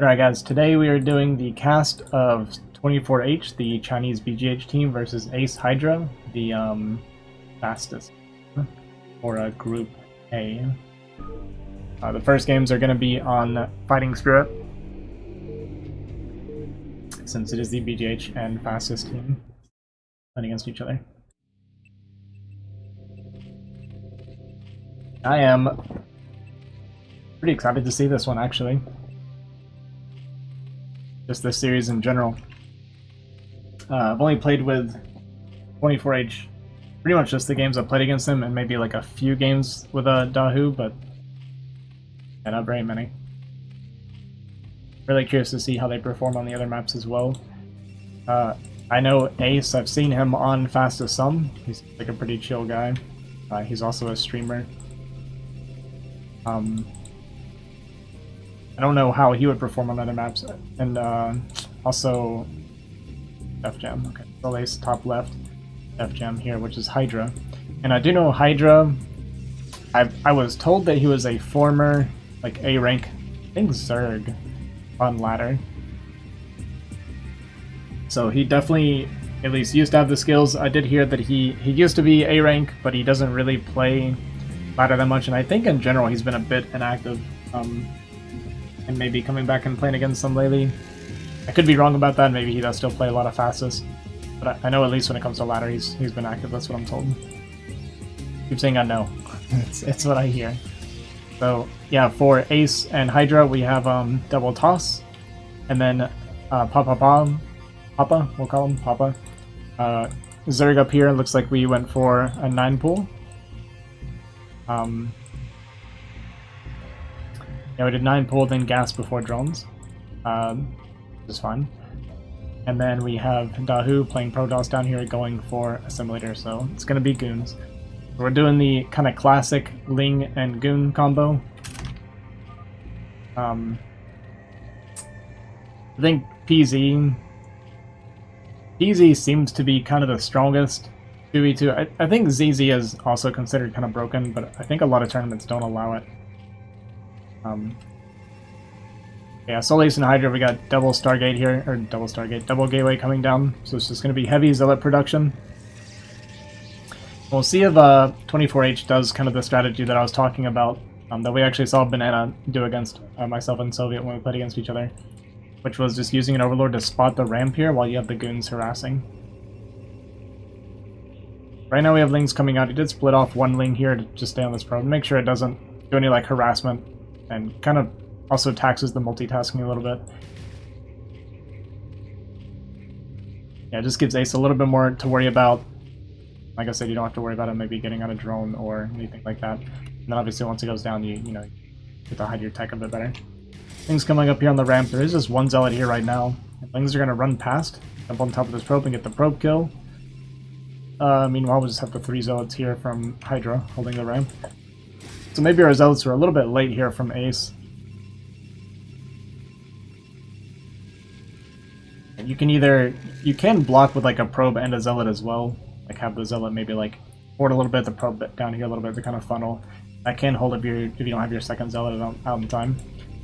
Alright guys, today we are doing the cast of 24H, the Chinese BGH team, versus aCe Hydra, the fastest, for Group A. The first games are going to be on Fighting Spirit, since it is the BGH and fastest team playing against each other. I am pretty excited to see this one, actually. Just this series in general. I've only played with 24H pretty much just the games I've played against him, and maybe like a few games with Dahu, but yeah, not very many. Really curious to see how they perform on the other maps as well. I know aCe, I've seen him on Fastest Some. He's like a pretty chill guy. He's also a streamer. I don't know how he would perform on other maps. And also DefJam. Okay, so aCe top left, DefJam here, which is Hydra. And I do know Hydra, I was told that he was a former like A rank, I think Zerg on ladder. So he definitely at least used to have the skills. I did hear that he used to be A rank, but he doesn't really play ladder that much, and I think in general he's been a bit inactive. And maybe coming back and playing against them lately. I could be wrong about that. Maybe he does still play a lot of fastest, but I know at least when it comes to ladder, he's been active. That's what I'm told. Keep saying I know. it's what I hear. So yeah, for aCe and Hydra, we have double toss, and then Papa, we'll call him Papa. Zerg up here. Looks like we went for a 9 pool. Yeah, we did 9 pool, then gas before drones, which is fine. And then we have Dahu playing Protoss down here, going for Assimilator, so it's going to be goons. We're doing the kind of classic Ling and goon combo. I think PZ seems to be kind of the strongest 2v2. I think ZZ is also considered kind of broken, but I think a lot of tournaments don't allow it. Yeah, aCe and Hydra, we got double Stargate here, or double Gateway coming down, so it's just going to be heavy Zealot production. We'll see if 24H does kind of the strategy that I was talking about, that we actually saw Banana do against myself and Soviet when we played against each other, which was just using an Overlord to spot the ramp here while you have the goons harassing. Right now we have Lings coming out. He did split off one Ling here to just stay on this probe, make sure it doesn't do any like harassment, and kind of also taxes the multitasking a little bit. Yeah, it just gives aCe a little bit more to worry about. Like I said, you don't have to worry about him maybe getting on a drone or anything like that. And then obviously once it goes down, you know, get to hide your tech a bit better. Things coming up here on the ramp. There is just one Zealot here right now. Things are going to run past, jump on top of this probe and get the probe kill. Meanwhile, we'll just have the 3 Zealots here from Hydra holding the ramp. So maybe our Zealots are a little bit late here from aCe. And you can block with like a probe and a Zealot as well. Like have the Zealot maybe like forward a little bit, the probe down here a little bit to kind of funnel. That can hold if you don't have your second Zealot out in time.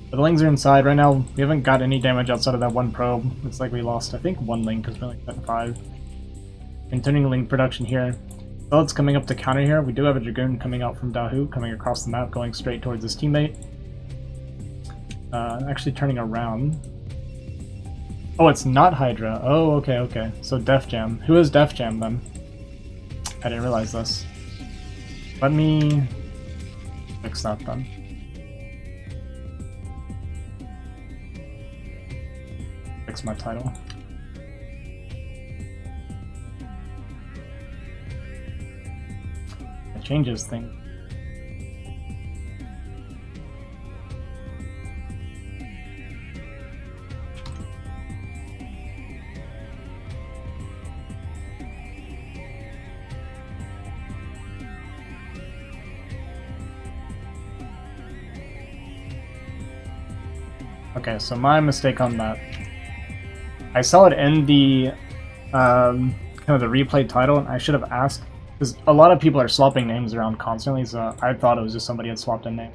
But the Lings are inside right now. We haven't got any damage outside of that one probe. Looks like we lost, I think, 1 Ling because we're like at 5. Continuing Ling production here. Zealot's coming up to counter here. We do have a Dragoon coming out from Dahu, coming across the map, going straight towards his teammate. Actually turning around. Oh, it's not Hydra. Oh, okay. So DefJam. Who is DefJam then? I didn't realize this. Let me fix that then. Fix my title. It changes things. Okay, so my mistake on that. I saw it in the kind of the replay title, and I should have asked, because a lot of people are swapping names around constantly, so I thought it was just somebody had swapped a name.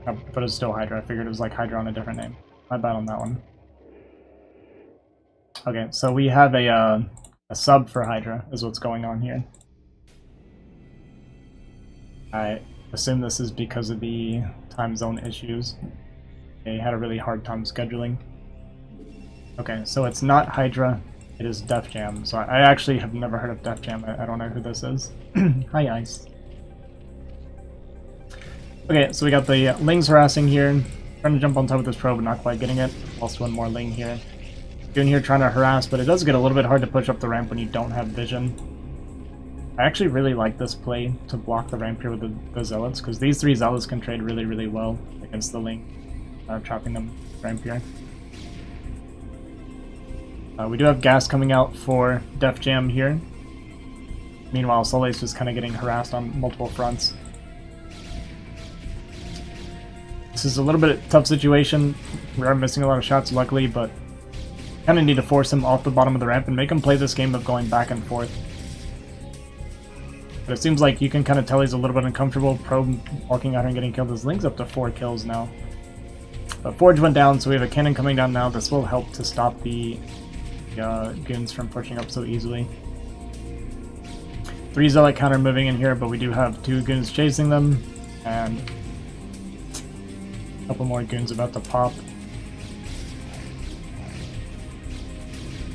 Oh, but it's still Hydra. I figured it was like Hydra on a different name. My bad on that one. Okay, so we have a sub for Hydra, is what's going on here. I assume this is because of the time zone issues. They had a really hard time scheduling. Okay, so it's not Hydra, it is DefJam. So I actually have never heard of DefJam. I don't know who this is. Hi, aCe. Okay, so we got the Lings harassing here. Trying to jump on top of this probe, but not quite getting it. Also one more Ling here. Goon here trying to harass, but it does get a little bit hard to push up the ramp when you don't have vision. I actually really like this play to block the ramp here with the Zealots, because these three Zealots can trade really, really well against the Ling, trapping them ramp here. We do have gas coming out for DefJam here. Meanwhile, Soleil's just kind of getting harassed on multiple fronts. This is a little bit of a tough situation. We are missing a lot of shots, luckily, but kind of need to force him off the bottom of the ramp and make him play this game of going back and forth. But it seems like you can kind of tell he's a little bit uncomfortable. Probe walking out here and getting killed. His Ling's up to 4 kills now. But Forge went down, so we have a cannon coming down now. This will help to stop the goons from pushing up so easily. 3 Zealot counter moving in here, but we do have 2 goons chasing them, and a couple more goons about to pop.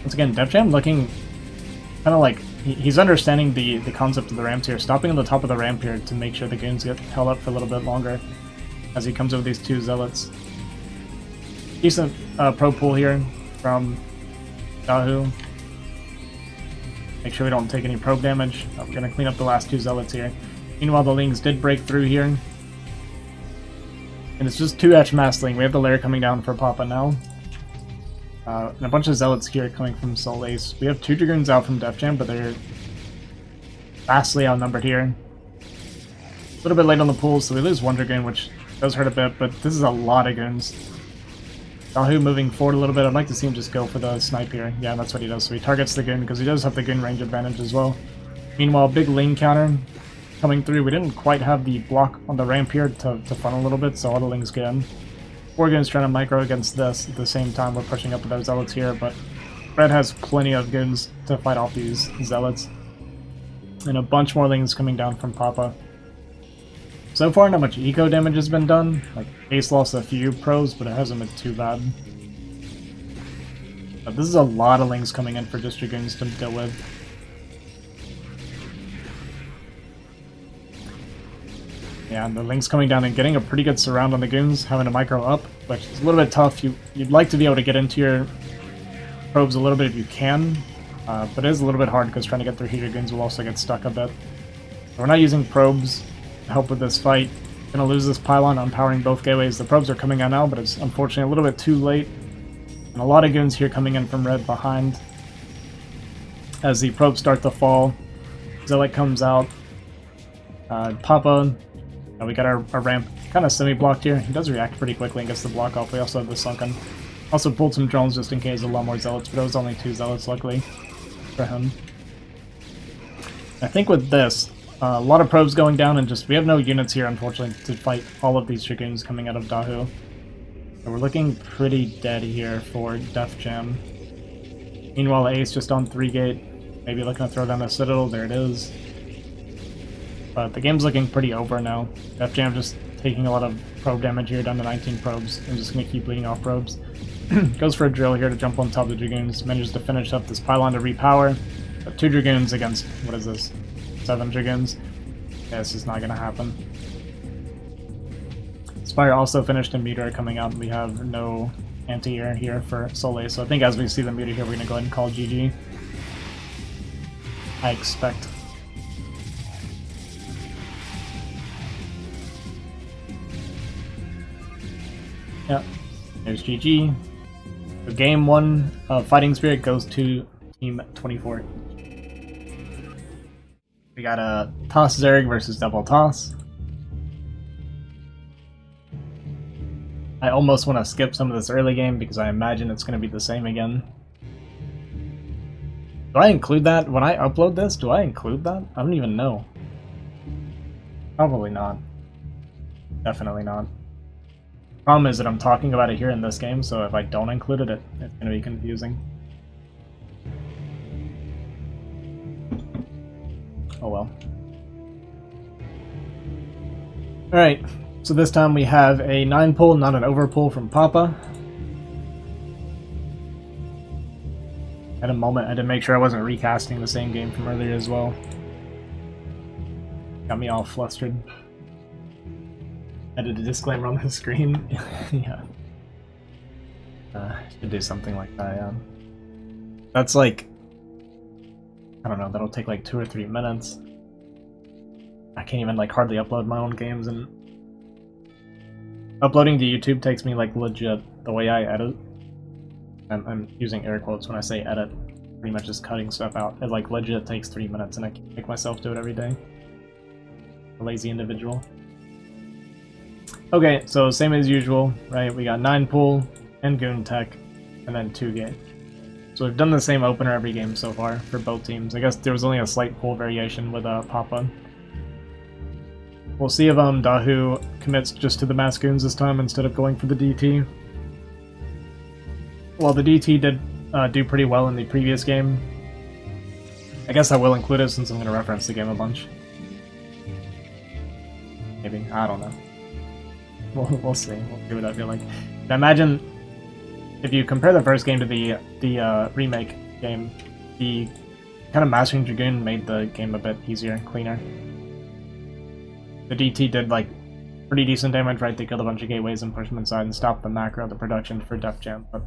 Once again, DefJam looking kind of like he's understanding the concept of the ramps here, stopping on the top of the ramp here to make sure the goons get held up for a little bit longer as he comes over these 2 Zealots. Decent pro pool here from Yahoo. Make sure we don't take any probe damage. I'm going to clean up the last 2 Zealots here. Meanwhile, the Lings did break through here. And it's just 2 Etch Mass Ling. We have the lair coming down for Papa now. And a bunch of Zealots here coming from Soul Ace. We have 2 Dragoons out from DefJam, but they're vastly outnumbered here. A little bit late on the pool, so we lose 1 Dragoon, which does hurt a bit, but this is a lot of goons. Yahoo moving forward a little bit. I'd like to see him just go for the snipe here. Yeah, that's what he does. So he targets the goon because he does have the goon range advantage as well. Meanwhile, big Ling counter coming through. We didn't quite have the block on the ramp here to fun a little bit, so all the Lings get in. 4 goons trying to micro against this at the same time. We're pushing up with those Zealots here, but Red has plenty of goons to fight off these Zealots. And a bunch more Lings coming down from Papa. So far, not much eco damage has been done. Like, aCe lost a few pros, but it hasn't been too bad. But this is a lot of Lings coming in for just Dragoons to deal with. Yeah, and the Lings coming down and getting a pretty good surround on the goons, having to micro up, which is a little bit tough. You'd like to be able to get into your probes a little bit if you can, but it is a little bit hard because trying to get through here, your goons will also get stuck a bit. So we're not using probes to help with this fight. Gonna lose this pylon, unpowering both gateways. The probes are coming out now, but it's unfortunately a little bit too late. And a lot of goons here coming in from red behind. As the probes start to fall, Zealot comes out. Papa, we got our ramp kind of semi-blocked here. He does react pretty quickly and gets the block off. We also have the sunken. Also pulled some drones just in case, a lot more Zealots, but it was only 2 Zealots, luckily, for him. I think with this, a lot of probes going down, and just we have no units here, unfortunately, to fight all of these Dragoons coming out of Dahu. So we're looking pretty dead here for DefJam. Meanwhile, aCe just on 3 gate, maybe looking to throw down a Citadel. There it is. But the game's looking pretty over now. DefJam just taking a lot of probe damage here, down to 19 probes. I'm just going to keep bleeding off probes. Goes for a drill here to jump on top of the Dragoons. Manages to finish up this pylon to repower. But 2 Dragoons against, what is this? 7 Dragoons. Yeah, this is not going to happen. Spire also finished in Meteor coming out. We have no anti-air here for Soleil, so I think as we see the Meteor here, we're going to go ahead and call GG. I expect. Yep, there's GG. So game 1 of Fighting Spirit goes to Team 24. We got a Toss Zerg versus Double Toss. I almost want to skip some of this early game because I imagine it's going to be the same again. Do I include that? When I upload this, do I include that? I don't even know. Probably not. Definitely not. Problem is that I'm talking about it here in this game, so if I don't include it, it's going to be confusing. Oh well. Alright, so this time we have a 9 pull, not an over pull from Papa. At a moment, I had to make sure I wasn't recasting the same game from earlier as well. Got me all flustered. Added a disclaimer on the screen. Yeah. Should do something like that, yeah. That's like... I don't know, that'll take like 2 or 3 minutes. I can't even like hardly upload my own games, and uploading to YouTube takes me like legit the way I edit. I'm using air quotes when I say edit, pretty much just cutting stuff out. It like legit takes 3 minutes, and I can't make myself do it every day. A lazy individual. Okay, so same as usual, right? We got 9 pull and Goon Tech, and then 2 game. So we've done the same opener every game so far for both teams. I guess there was only a slight pull variation with Papa. We'll see if Dahu commits just to the mass goons this time instead of going for the DT. Well, the DT did do pretty well in the previous game. I guess I will include it since I'm going to reference the game a bunch. Maybe, I don't know. We'll see. We'll see what I feel like. I imagine if you compare the first game to the remake game, the kind of Mastering Dragoon made the game a bit easier and cleaner. The DT did like pretty decent damage, right? They killed a bunch of gateways and pushed them inside and stopped the macro, the production for DefJam. But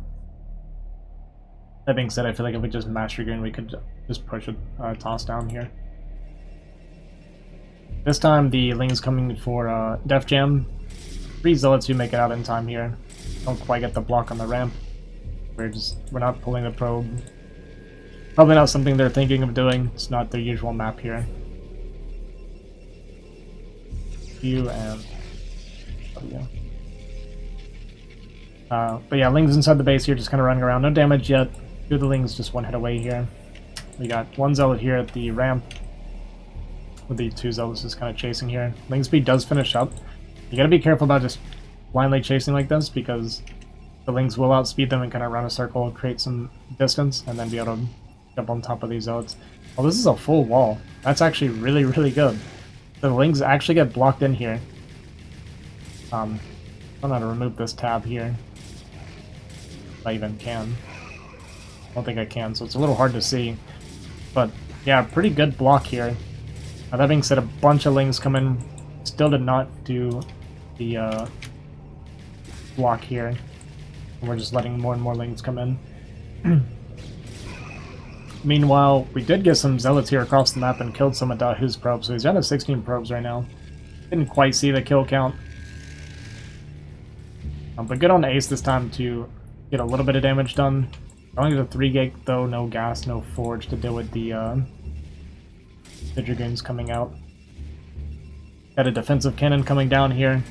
that being said, I feel like if we just Mass Dragoon, we could just push a toss down here. This time the Ling's coming for DefJam. 3 Zealots who make it out in time here. Don't quite get the block on the ramp. We're not pulling the probe. Probably not something they're thinking of doing. It's not their usual map here. Q and W. But yeah, Ling's inside the base here, just kind of running around. No damage yet. 2 of the Ling's just 1 hit away here. We got 1 Zealot here at the ramp, with the 2 Zealots just kind of chasing here. Ling speed does finish up. You gotta be careful about just blindly chasing like this, because the Lings will outspeed them and kind of run a circle, create some distance, and then be able to jump on top of these Zealots. Oh, this is a full wall. That's actually really, really good. The Lings actually get blocked in here. I don't know how to remove this tab here. If I even can. I don't think I can, so it's a little hard to see. But yeah, pretty good block here. Now, that being said, a bunch of Lings come in. Still did not do the block here. And we're just letting more and more Lings come in. Meanwhile, we did get some Zealots here across the map and killed some of Dahu's probes, so he's down to 16 probes right now. Didn't quite see the kill count. But good on aCe this time to get a little bit of damage done. Only the 3 gate though, no gas, no forge to deal with the Dragoons coming out. Got a defensive cannon coming down here.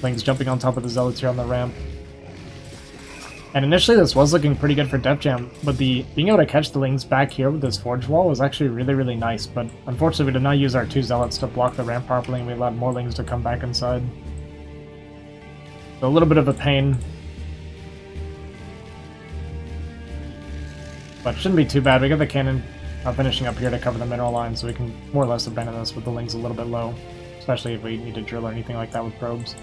Ling's jumping on top of the Zealots here on the ramp. And initially this was looking pretty good for DefJam, but being able to catch the Lings back here with this forge wall was actually really, really nice, but unfortunately we did not use our 2 Zealots to block the ramp properly, and we allowed more Lings to come back inside. So a little bit of a pain. But shouldn't be too bad. We got the cannon finishing up here to cover the mineral line, so we can more or less abandon this with the Lings a little bit low, especially if we need to drill or anything like that with probes.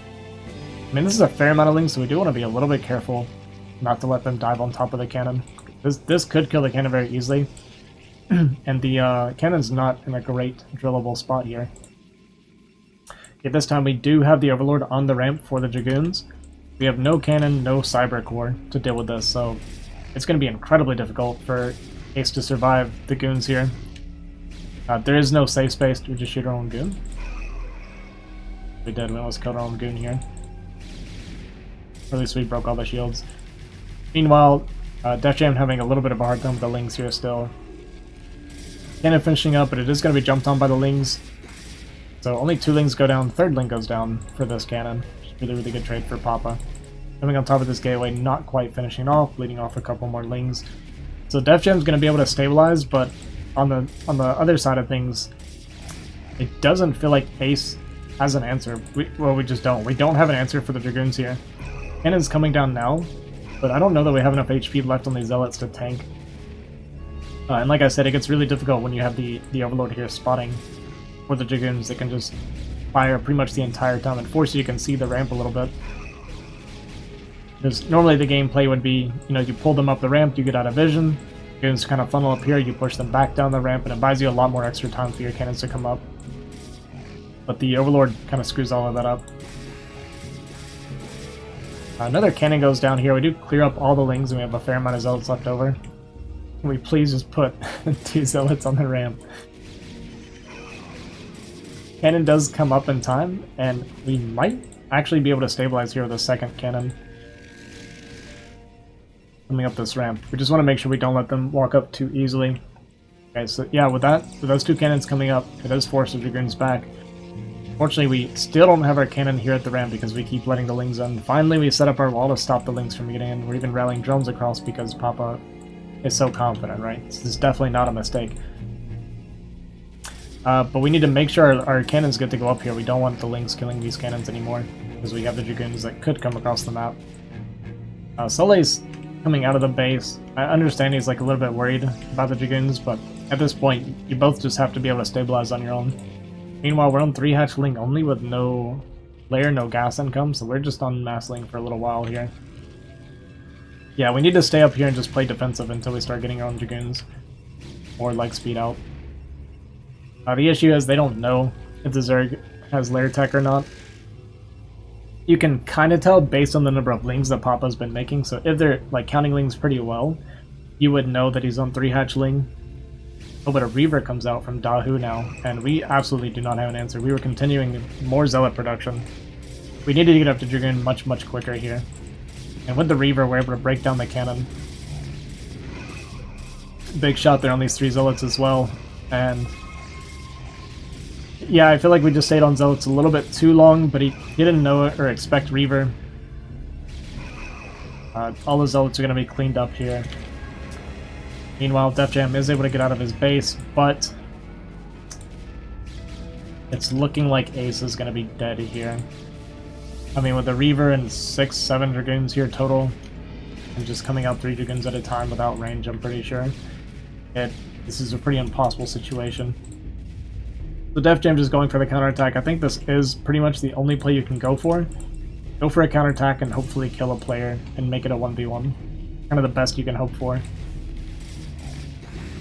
I mean, this is a fair amount of Lings, so we do want to be a little bit careful not to let them dive on top of the cannon. This could kill the cannon very easily, and the cannon's not in a great drillable spot here. Okay, this time we do have the Overlord on the ramp for the Dragoons. We have no cannon, no cyber core to deal with this, so it's going to be incredibly difficult for aCe to survive the goons here. There is no safe space. Do we just shoot our own goon? We did. We almost killed our own goon here. Or at least we broke all the shields. Meanwhile, DefJam having a little bit of a hard time with the Lings here still. Cannon finishing up, but it is going to be jumped on by the Lings. So only 2 Lings go down. 3rd Ling goes down for this cannon. Really, really good trade for Papa. Coming on top of this gateway, not quite finishing off, bleeding off a couple more Lings. So DefJam's going to be able to stabilize, but on the other side of things, it doesn't feel like aCe has an answer. Well, we just don't. We don't have an answer for the Dragoons here. Cannon's coming down now, but I don't know that we have enough HP left on these Zealots to tank. And like I said, it gets really difficult when you have the Overlord here spotting for the Dragoons. They can just fire pretty much the entire time and force you to concede the ramp a little bit. Because normally the gameplay would be, you know, you pull them up the ramp, you get out of vision, Dragoons kind of funnel up here, you push them back down the ramp, and it buys you a lot more extra time for your cannons to come up. But the Overlord kind of screws all of that up. Another cannon goes down here. We do clear up all the lings, and we have a fair amount of Zealots left over. Can we please just put 2 Zealots on the ramp? Cannon does come up in time, and we might actually be able to stabilize here with a second cannon coming up this ramp. We just want to make sure we don't let them walk up too easily. Okay, so yeah, with those 2 cannons coming up, it does force the Dragoons back. Fortunately, we still don't have our cannon here at the ramp because we keep letting the lings in. Finally, we set up our wall to stop the lings from getting in. We're even rallying drones across because Papa is so confident, right? This is definitely not a mistake. But we need to make sure our cannons get to go up here. We don't want the lings killing these cannons anymore because we have the Dragoons that could come across the map. Soleil's coming out of the base. I understand he's like a little bit worried about the Dragoons, but at this point, you both just have to be able to stabilize on your own. Meanwhile, we're on 3-hatch ling only with no layer, no gas income, so we're just on mass ling for a little while here. Yeah, we need to stay up here and just play defensive until we start getting our own Dragoons. Or leg speed out. The issue is they don't know if the Zerg has layer tech or not. You can kind of tell based on the number of lings that Papa's been making, so if they're like counting lings pretty well, you would know that he's on 3-hatch ling. Oh, but a Reaver comes out from Dahu now, and we absolutely do not have an answer. We were continuing more Zealot production. We needed to get up to Dragoon much, much quicker here. And with the Reaver, we're able to break down the cannon. Big shot there on these 3 Zealots as well. And yeah, I feel like we just stayed on Zealots a little bit too long, but he didn't know it or expect Reaver. All the Zealots are going to be cleaned up here. Meanwhile, DefJam is able to get out of his base, but it's looking like aCe is going to be dead here. I mean, with the Reaver and 6-7 Dragoons here total, and just coming out 3 Dragoons at a time without range, I'm pretty sure. This is a pretty impossible situation. So DefJam just going for the counterattack. I think this is pretty much the only play you can go for. Go for a counterattack and hopefully kill a player and make it a 1v1. Kind of the best you can hope for.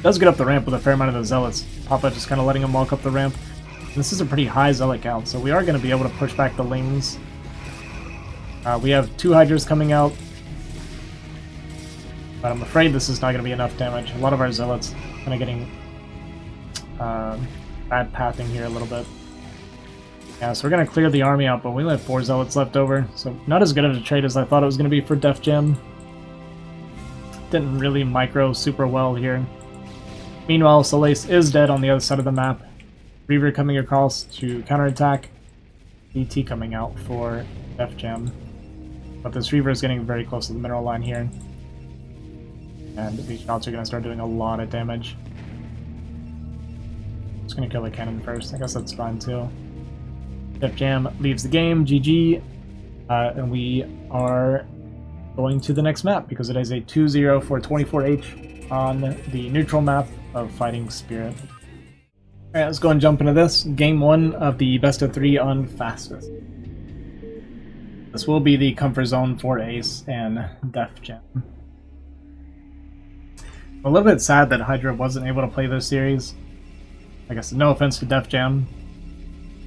Does get up the ramp with a fair amount of the Zealots. Papa just kind of letting him walk up the ramp. This is a pretty high Zealot count, so we are going to be able to push back the lings. We have 2 Hydras coming out, but I'm afraid this is not going to be enough damage. A lot of our Zealots kind of getting bad pathing here a little bit. Yeah, so we're going to clear the army out, but we only have 4 Zealots left over, so not as good of a trade as I thought it was going to be for DefJam. Didn't really micro super well here. Meanwhile, Soleil is dead on the other side of the map. Reaver coming across to counterattack. DT coming out for DefJam. But this Reaver is getting very close to the mineral line here. And these shots are going to start doing a lot of damage. Just going to kill the cannon first. I guess that's fine too. DefJam leaves the game. GG. And we are going to the next map because it is a 2-0 for 24H on the neutral map of Fighting Spirit. Alright, let's go and jump into this. Game 1 of the best of 3 on fastest. This will be the comfort zone for aCe and DefJam. I'm a little bit sad that Hydra wasn't able to play this series. I guess no offense to DefJam.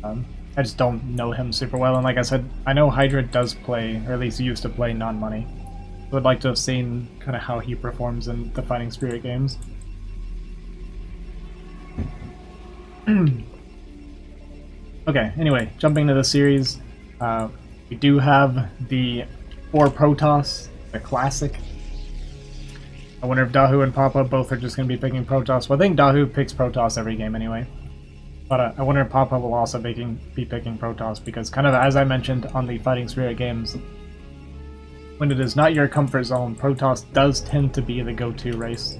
I just don't know him super well, and like I said, I know Hydra does play, or at least used to play, non-money. I would like to have seen kind of how he performs in the Fighting Spirit games. Okay, anyway, jumping into the series, we do have the 4 Protoss, the classic. I wonder if Dahu and Papa both are just going to be picking Protoss. Well, I think Dahu picks Protoss every game anyway. But I wonder if Papa will also be picking Protoss, because kind of as I mentioned on the Fighting Spirit games, when it is not your comfort zone, Protoss does tend to be the go-to race.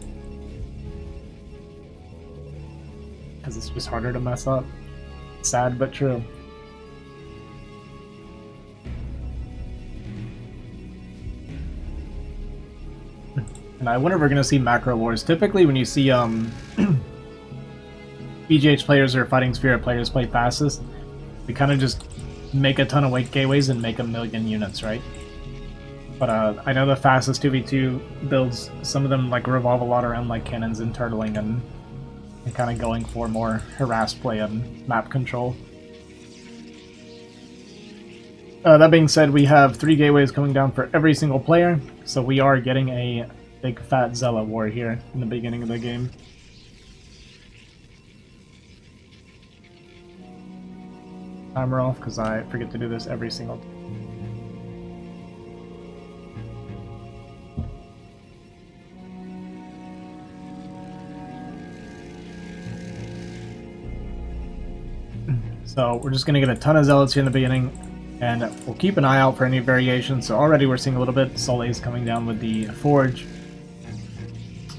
Because it's just harder to mess up. Sad but true. And I wonder if we're going to see macro wars. Typically when you see BGH players or Fighting Spirit players play fastest, we kind of just make a ton of weight gateways and make a million units, right? But I know the fastest 2v2 builds, some of them like revolve a lot around like cannons and turtling and kind of going for more harass play and map control. That being said, we have 3 gateways coming down for every single player, so we are getting a big fat Zealot war here in the beginning of the game. Timer off because I forget to do this every single time. So we're just going to get a ton of Zealots here in the beginning, and we'll keep an eye out for any variations. So already we're seeing a little bit Soul Ace coming down with the Forge.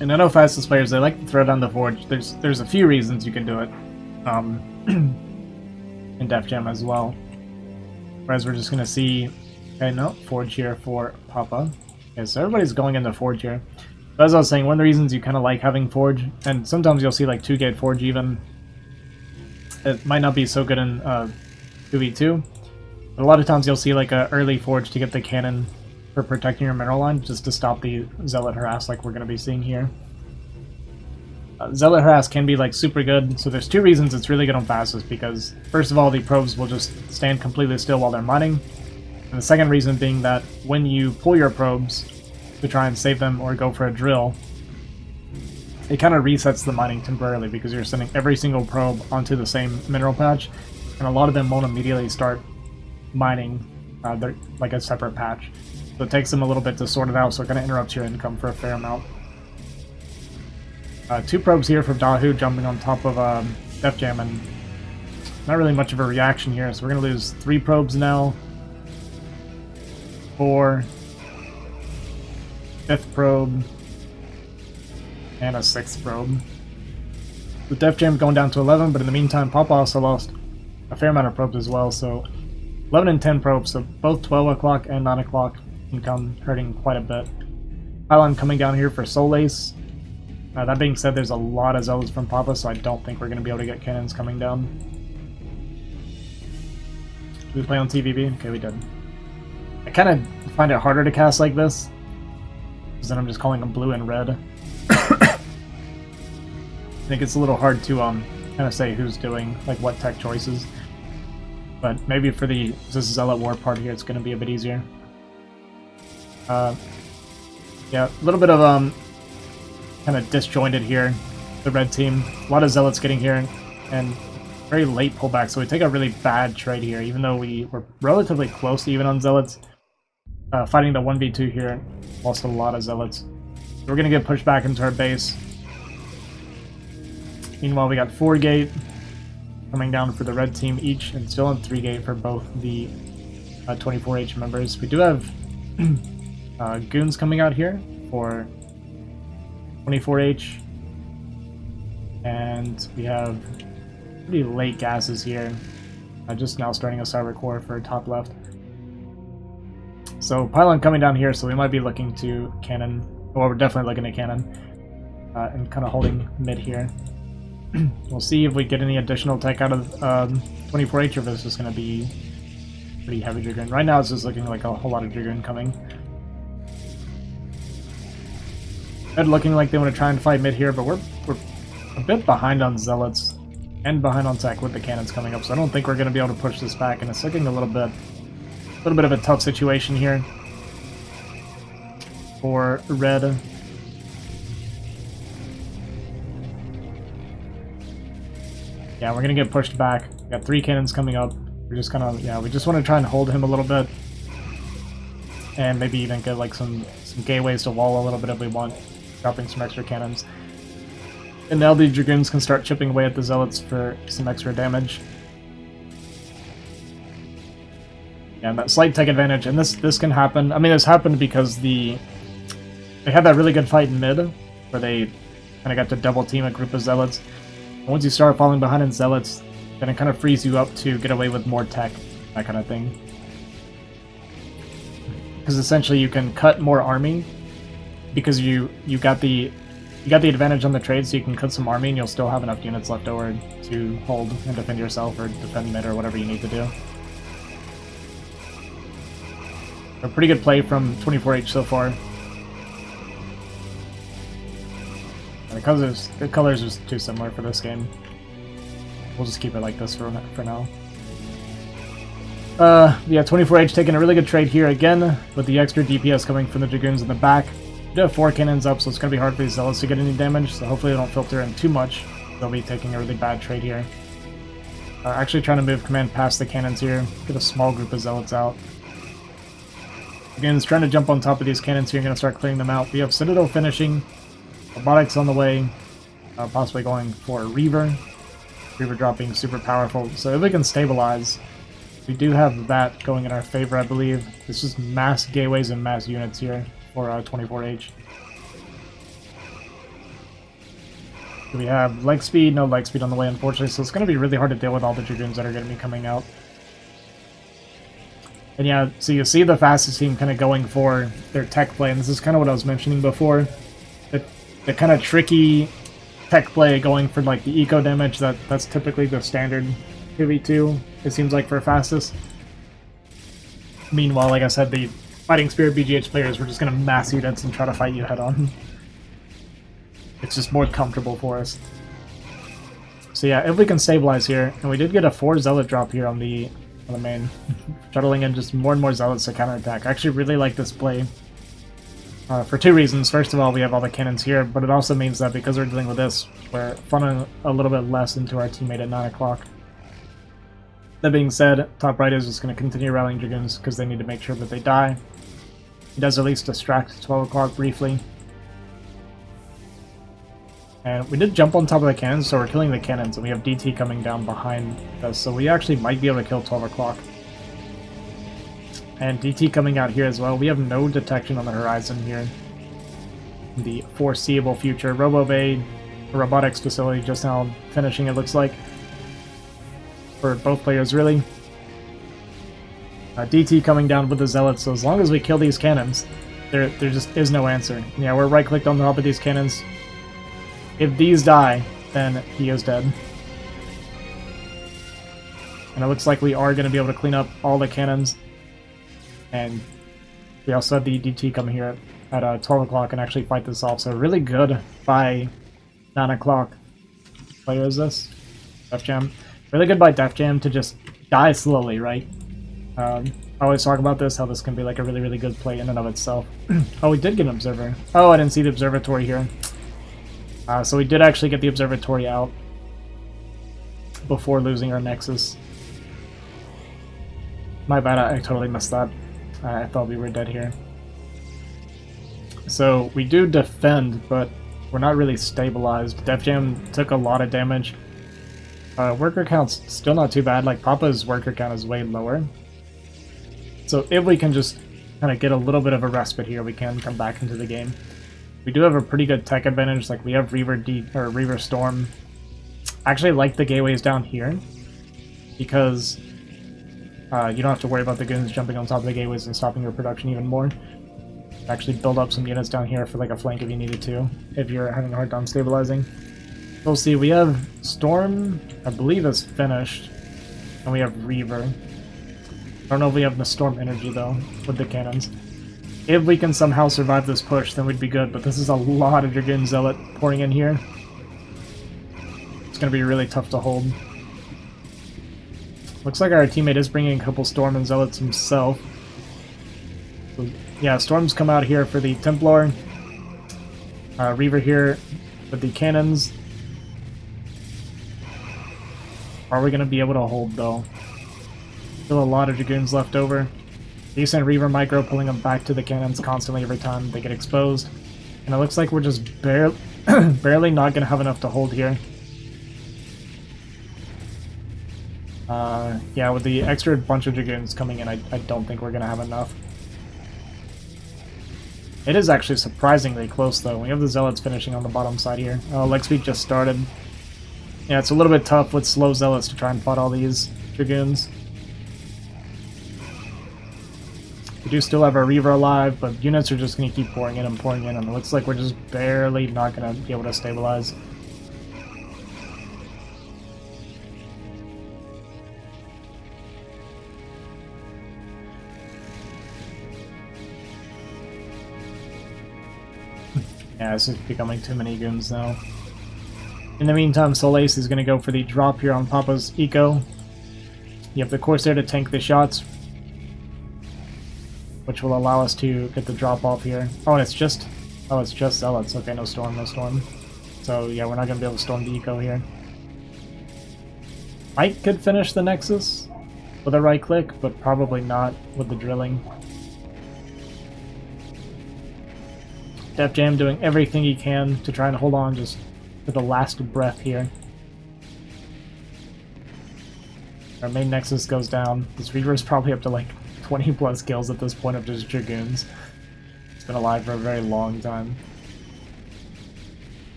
And I know fastest players, they like to throw down the Forge. There's a few reasons you can do it in DefJam as well. Whereas we're just going to see, okay, no, Forge here for Papa. Okay, so everybody's going into Forge here. But as I was saying, one of the reasons you kind of like having Forge, and sometimes you'll see like 2-gate Forge even, it might not be so good in 2v2, but a lot of times you'll see like a early Forge to get the cannon for protecting your mineral line, just to stop the Zealot harass like we're going to be seeing here. Zealot harass can be like super good, so there's 2 reasons it's really good on fastest, because first of all, the probes will just stand completely still while they're mining, and the second reason being that when you pull your probes to try and save them or go for a drill, it kind of resets the mining temporarily because you're sending every single probe onto the same mineral patch, and a lot of them won't immediately start mining they're like a separate patch. So it takes them a little bit to sort it out, so it kind of interrupts your income for a fair amount. 2 probes here from Dahu jumping on top of DefJam, and not really much of a reaction here, so we're going to lose 3 probes now. 4. 5th probe. And a 6th probe. With DefJam going down to 11, but in the meantime, Papa also lost a fair amount of probes as well, so 11 and 10 probes, so both 12 o'clock and 9 o'clock income hurting quite a bit. Pylon coming down here for Soul Ace. That being said, there's a lot of Zealots from Papa, so I don't think we're going to be able to get cannons coming down. Did we play on TVB? Okay, we did. I kind of find it harder to cast like this, because then I'm just calling them blue and red. I think it's a little hard to kind of say who's doing like what tech choices, but maybe for this Zealot War part here, it's going to be a bit easier. Yeah, a little bit of kind of disjointed here. The red team, a lot of Zealots getting here, and very late pullback. So we take a really bad trade here, even though we were relatively close to even on Zealots. Fighting the 1v2 here, lost a lot of Zealots. So we're going to get pushed back into our base. Meanwhile, we got 4-gate coming down for the red team each, and still on 3-gate for both the 24H members. We do have goons coming out here for 24H, and we have pretty late gases here. Just now starting a cyber core for top left. So pylon coming down here, so we might be looking to cannon. Well, we're definitely looking at cannon and kind of holding mid here. We'll see if we get any additional tech out of 24H, or if it's just going to be pretty heavy Dragoon. Right now it's just looking like a whole lot of Dragoon coming. Red looking like they want to try and fight mid here, but we're a bit behind on Zealots and behind on tech with the cannons coming up, so I don't think we're going to be able to push this back, and it's looking a little bit of a tough situation here for red. Yeah, we're gonna get pushed back. We got 3 cannons coming up. We're just kind of, yeah, we just want to try and hold him a little bit, and maybe even get like some gateways to wall a little bit if we want, dropping some extra cannons. And now the Dragoons can start chipping away at the Zealots for some extra damage. Yeah, that slight tech advantage, and this can happen. I mean, this happened because they had that really good fight in mid, where they kind of got to double team a group of Zealots. And once you start falling behind in Zealots, then it kind of frees you up to get away with more tech, that kind of thing. Because essentially you can cut more army because you got the advantage on the trade, so you can cut some army and you'll still have enough units left over to hold and defend yourself or defend mid or whatever you need to do. A pretty good play from 24H so far. And the colors are too similar for this game. We'll just keep it like this for now. Yeah, 24H taking a really good trade here again, with the extra DPS coming from the Dragoons in the back. We do have 4 cannons up, so it's going to be hard for these Zealots to get any damage, so hopefully they don't filter in too much. They'll be taking a really bad trade here. Actually trying to move command past the cannons here, get a small group of Zealots out. Dragoons trying to jump on top of these cannons here, going to start clearing them out. We have Citadel finishing, Robotics on the way, possibly going for a Reaver. Reaver dropping super powerful, so if we can stabilize, we do have that going in our favor, I believe. This is mass gateways and mass units here for 24H. We have leg speed, no leg speed on the way, unfortunately, so it's going to be really hard to deal with all the Dragoons that are going to be coming out. And yeah, so you see the fastest team kind of going for their tech play, and this is kind of what I was mentioning before. The kind of tricky tech play going for like the eco damage, that's typically the standard 2v2, it seems like, for fastest. Meanwhile, like I said, the Fighting Spirit BGH players were just going to mass units and try to fight you head on. It's just more comfortable for us. So yeah, if we can stabilize here, and we did get a 4 Zealot drop here on the main, shuttling in just more and more Zealots to counterattack. I actually really like this play. For 2 reasons. First of all, we have all the cannons here, but it also means that because we're dealing with this, we're funneling a little bit less into our teammate at 9 o'clock. That being said, top right is just going to continue rallying Dragoons because they need to make sure that they die. He does at least distract 12 o'clock briefly. And we did jump on top of the cannons, so we're killing the cannons, and we have DT coming down behind us, so we actually might be able to kill 12 o'clock. And DT coming out here as well. We have no detection on the horizon here. The foreseeable future. Robo Bay, a robotics facility just now finishing, it looks like. For both players, really. DT coming down with the Zealots, so as long as we kill these cannons, there just is no answer. Yeah, we're right-clicked on the top of these cannons. If these die, then he is dead. And it looks like we are going to be able to clean up all the cannons. And we also have the DT coming here at 12 o'clock and actually fight this off. So really good by 9 o'clock. Player is this? DefJam. Really good by DefJam to just die slowly, right? I always talk about this, how this can be like a really, really good play in and of itself. Oh, we did get an observer. Oh, I didn't see the observatory here. So we did actually get the observatory out before losing our Nexus. My bad, I totally missed that. I thought we were dead here. So we do defend, but we're not really stabilized. DefJam took a lot of damage. Worker count's still not too bad. Like, Papa's worker count is way lower. So if we can just kind of get a little bit of a respite here, we can come back into the game. We do have a pretty good tech advantage. Like, we have Reaver Storm. I actually like the gateways down here because you don't have to worry about the goons jumping on top of the gateways and stopping your production even more. Actually build up some units down here for like a flank if you needed to, if you're having a hard time stabilizing. We'll see. We have Storm, I believe, is finished, and we have Reaver. I don't know if we have the Storm energy though with the cannons. If we can somehow survive this push, then we'd be good, but this is a lot of Dragoon Zealot pouring in here. It's going to be really tough to hold. Looks like our teammate is bringing a couple Storm and Zealots himself. So, yeah, Storm's come out here for the Templar. Reaver here with the cannons. Are we going to be able to hold, though? Still a lot of Dragoons left over. Decent Reaver micro pulling them back to the cannons constantly every time they get exposed. And it looks like we're just barely not going to have enough to hold here. Yeah, with the extra bunch of Dragoons coming in, I don't think we're going to have enough. It is actually surprisingly close, though. We have the Zealots finishing on the bottom side here. Oh, leg speed just started. Yeah, it's a little bit tough with slow Zealots to try and fight all these Dragoons. We do still have our Reaver alive, but units are just going to keep pouring in, and it looks like we're just barely not going to be able to stabilize. Yeah, this is becoming too many goons now. In the meantime, aCe is going to go for the drop here on Papa's Eco. You have the Corsair to tank the shots, which will allow us to get the drop off here. Oh, and it's just Zealots. Okay, no storm, no storm. So yeah, we're not going to be able to storm the Eco here. Mike could finish the Nexus with a right click, but probably not with the drilling. DefJam doing everything he can to try and hold on just to the last breath here. Our main Nexus goes down. This Reaver is probably up to like 20 plus kills at this point of just Dragoons. It's been alive for a very long time.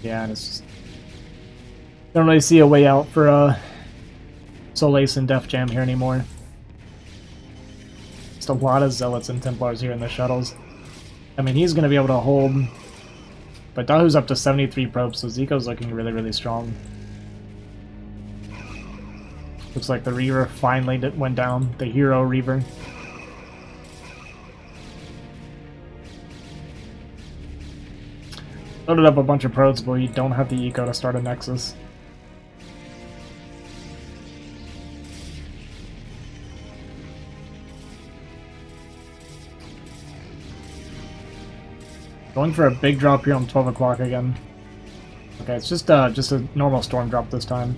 Yeah, and it's just... don't really see a way out for aCe and DefJam here anymore. Just a lot of Zealots and Templars here in the shuttles. I mean, he's going to be able to hold, but Dahu's up to 73 probes, so Zico's looking really, really strong. Looks like the Reaver finally went down, the hero Reaver. Loaded up a bunch of probes, but you don't have the eco to start a Nexus. Going for a big drop here on 12 o'clock again. Okay, it's just a normal storm drop this time.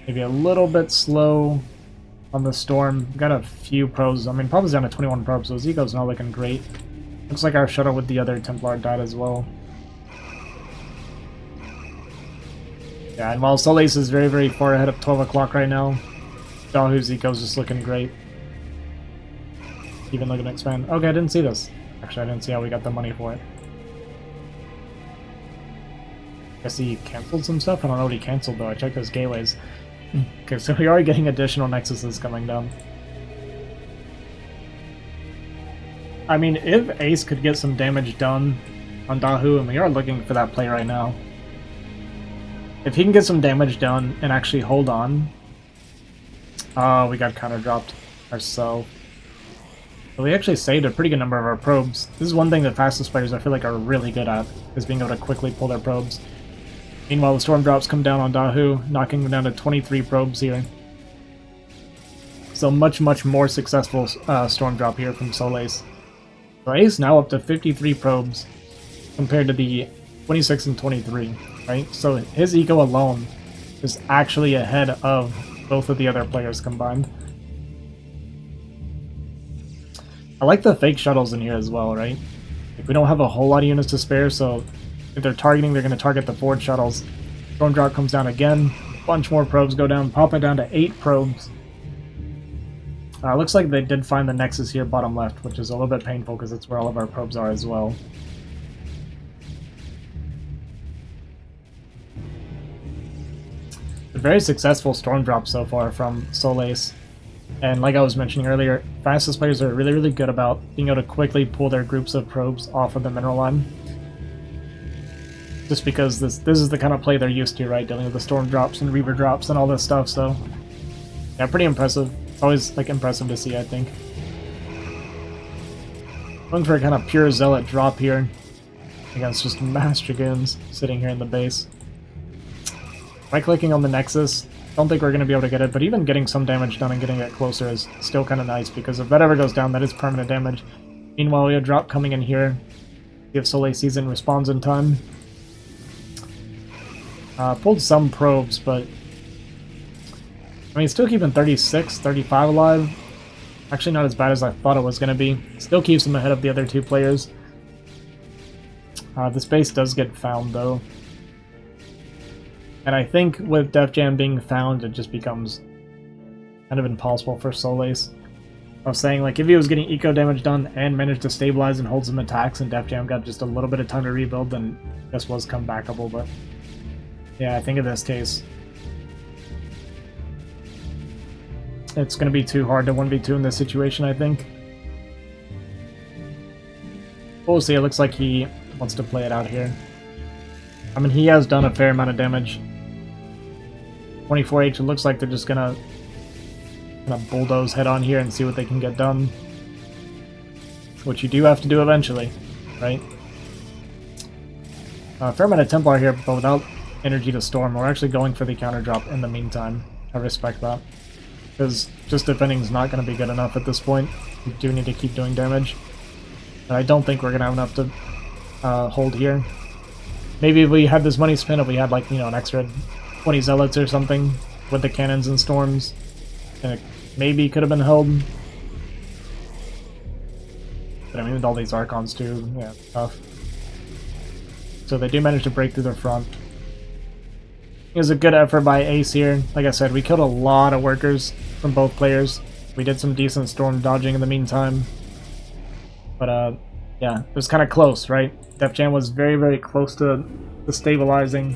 Maybe a little bit slow on the storm. Got a few probes. I mean, probably down to 21 probes, so Zico's not looking great. Looks like our shuttle with the other Templar died as well. Yeah, and while aCe is very, very far ahead of 12 o'clock right now, Dahu Zico's just looking great. Even looking to expand. Okay, I didn't see this. Actually, I didn't see how we got the money for it. Guess he canceled some stuff? I don't know what he canceled though. I checked his gateways. Okay, so we are getting additional Nexuses coming down. I mean, if aCe could get some damage done on Dahu, and we are looking for that play right now. If he can get some damage done and actually hold on... Oh, we got counter-dropped ourselves. But we actually saved a pretty good number of our probes. This is one thing that fastest players I feel like are really good at, is being able to quickly pull their probes. Meanwhile, the storm drops come down on Dahu, knocking him down to 23 probes here. So much, much more successful storm drop here from aCe. So aCe now up to 53 probes compared to the 26 and 23, right? So his eco alone is actually ahead of both of the other players combined. I like the fake shuttles in here as well, right? Like, we don't have a whole lot of units to spare, so if they're targeting, they're going to target the forward shuttles. Storm drop comes down again. A bunch more probes go down, pop it down to 8 probes. Looks like they did find the Nexus here bottom left, which is a little bit painful because it's where all of our probes are as well. A very successful storm drop so far from aCe. And like I was mentioning earlier, fastest players are really, really good about being able to quickly pull their groups of probes off of the mineral line. Just because this is the kind of play they're used to, right? Dealing with the storm drops and reaver drops and all this stuff, so... yeah, pretty impressive. It's always, like, impressive to see, I think. Going for a kind of pure Zealot drop here against just mass Dragoons sitting here in the base. Right-clicking on the Nexus. Don't think we're going to be able to get it, but even getting some damage done and getting it closer is still kind of nice, because if that ever goes down, that is permanent damage. Meanwhile, we have a drop coming in here. See if aCe responds in time. Pulled some probes, but... I mean, still keeping 36, 35 alive. Actually not as bad as I thought it was going to be. Still keeps him ahead of the other two players. This base does get found, though. And I think with DefJam being found, it just becomes kind of impossible for aCe. I was saying, like, if he was getting eco damage done and managed to stabilize and hold some attacks, and DefJam got just a little bit of time to rebuild, then this was comebackable, but Yeah, I think in this case, it's going to be too hard to 1v2 in this situation, I think. We'll see, it looks like he wants to play it out here. I mean, he has done a fair amount of damage. 24H, it looks like they're just gonna bulldoze head on here and see what they can get done. Which you do have to do eventually, right? A fair amount of Templar here, but without energy to storm. We're actually going for the counter drop in the meantime. I respect that. Because just defending is not going to be good enough at this point. We do need to keep doing damage. But I don't think we're going to have enough to hold here. Maybe if we had this money spent, if we had like, you know, an extra 20 zealots or something with the cannons and storms, then it maybe could have been held. But I mean, with all these Archons too, yeah, tough. So they do manage to break through the front. It was a good effort by aCe here. Like I said, we killed a lot of workers from both players. We did some decent storm dodging in the meantime. But yeah, it was kind of close, right? DefJam was very, very close to stabilizing.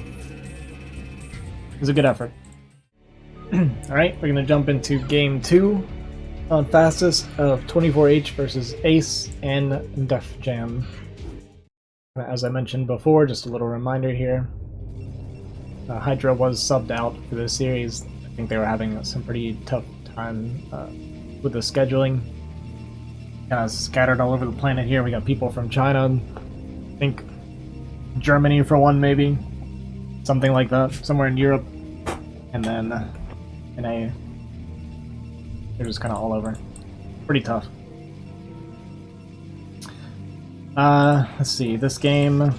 It was a good effort. Alright, we're going to jump into game 2 on fastest of 24H versus aCe and DefJam. As I mentioned before, just a little reminder here. Hydra was subbed out for this series. I think they were having some pretty tough time with the scheduling. Kind of scattered all over the planet here. We got people from China, I think Germany for one, maybe. Something like that. Somewhere in Europe. And then they're just kind of all over. Pretty tough. Let's see. This game,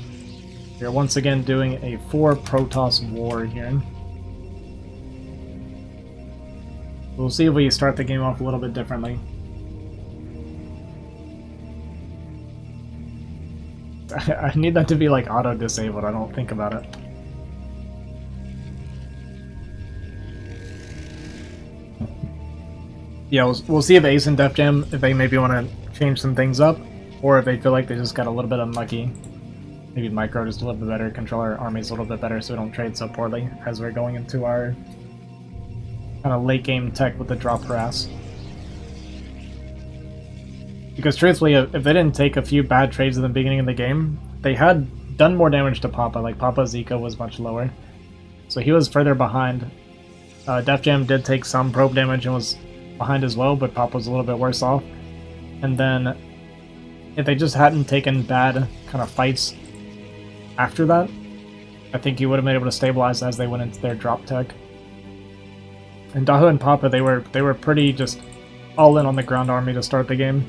we're once again doing a 4 Protoss war here. We'll see if we start the game off a little bit differently. I need that to be like auto-disabled, I don't think about it. Yeah, we'll see if aCe and DefJam, if they maybe want to change some things up, or if they feel like they just got a little bit unlucky. Maybe Micro just a little bit better, control our armies a little bit better so we don't trade so poorly as we're going into our kind of late game tech with the drop harass. Because truthfully, if they didn't take a few bad trades in the beginning of the game, they had done more damage to Papa. Like, Papa's eco was much lower. So he was further behind. DefJam did take some probe damage and was behind as well, but Papa was a little bit worse off. And then, if they just hadn't taken bad kind of fights after that, I think he would have been able to stabilize as they went into their drop tech. And Dahu and Papa, they were pretty just all in on the ground army to start the game.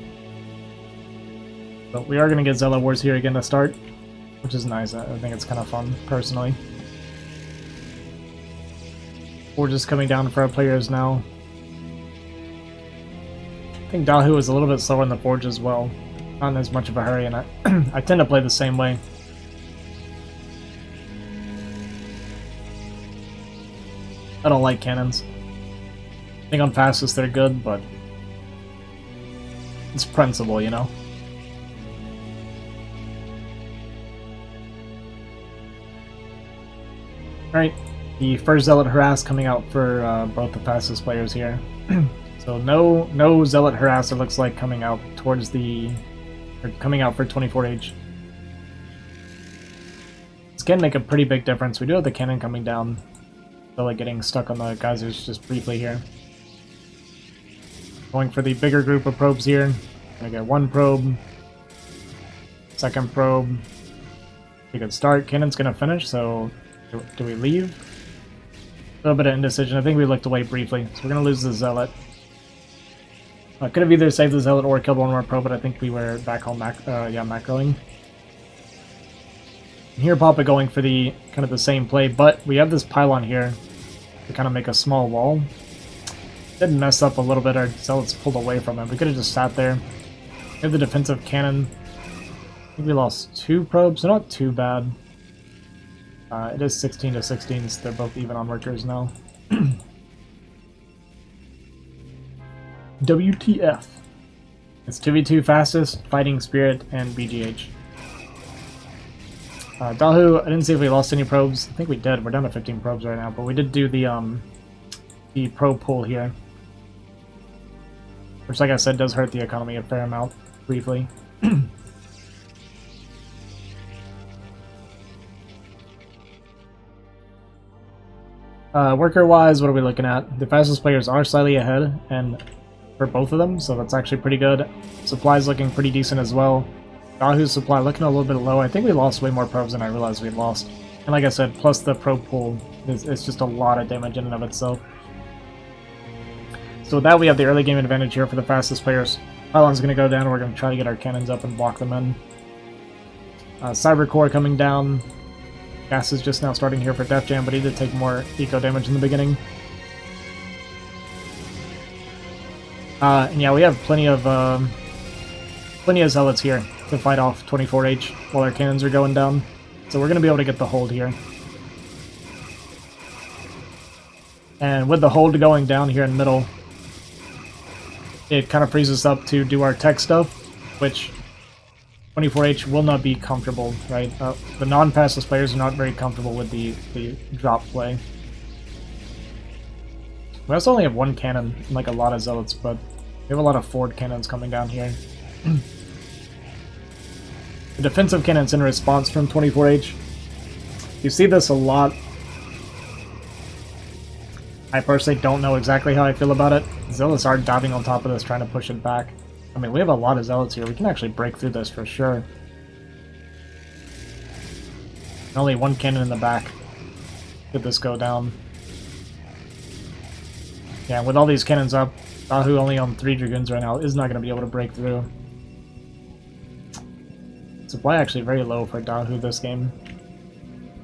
But we are going to get Zella Wars here again to start, which is nice. I think it's kind of fun, personally. We're just coming down for our players now. I think Dahu is a little bit slower in the Forge as well. Not in as much of a hurry, and I tend to play the same way. I don't like cannons. I think on fastest they're good, but it's principle, you know? Alright, the first Zealot Harass coming out for both the fastest players here. So no Zealot Harass, it looks like, coming out towards the... or coming out for 24H. This can make a pretty big difference. We do have the cannon coming down. So like getting stuck on the geysers just briefly here. Going for the bigger group of probes here. Gonna get one probe. Second probe. We could start. Cannon's gonna finish, so do we leave? A little bit of indecision. I think we looked away briefly, so we're gonna lose the Zealot. I could have either saved the Zealot or killed one more probe, but I think we were back home macroing. Here Papa going for the kind of the same play, but we have this pylon here to kind of make a small wall. Did mess up a little bit, our Zealots pulled away from it. We could have just sat there. We have the defensive cannon. I think we lost 2 probes, so not too bad. It is 16 to 16, so they're both even on workers now. WTF. It's 2v2 fastest, fighting spirit, and BGH. Dahu, I didn't see if we lost any probes. I think we did. We're down to 15 probes right now, but we did do the probe pull here. Which, like I said, does hurt the economy a fair amount, briefly. Worker-wise, what are we looking at? The fastest players are slightly ahead, and for both of them, so that's actually pretty good. Supply's looking pretty decent as well. Dahu's supply looking a little bit low. I think we lost way more probes than I realized we lost. And like I said, plus the probe pull, it's just a lot of damage in and of itself. So with that, we have the early game advantage here for the fastest players. Pylon's going to go down, and we're going to try to get our cannons up and block them in. Cyber Core coming down. Gas is just now starting here for DefJam, but he did take more eco damage in the beginning. And yeah, we have plenty of zealots here to fight off 24H while our cannons are going down. So we're going to be able to get the hold here. And with the hold going down here in the middle, it kind of frees us up to do our tech stuff, which 24H will not be comfortable, right? The non-fastest players are not very comfortable with the drop play. We also only have one cannon and like a lot of zealots, but we have a lot of forward cannons coming down here. The defensive cannons in response from 24H. You see this a lot. I personally don't know exactly how I feel about it. Zealots are diving on top of this, trying to push it back. I mean, we have a lot of zealots here. We can actually break through this for sure. Only one cannon in the back. Get this go down. Yeah, with all these cannons up, Dahu only on 3 Dragoons right now is not going to be able to break through. Supply actually very low for Dahu this game.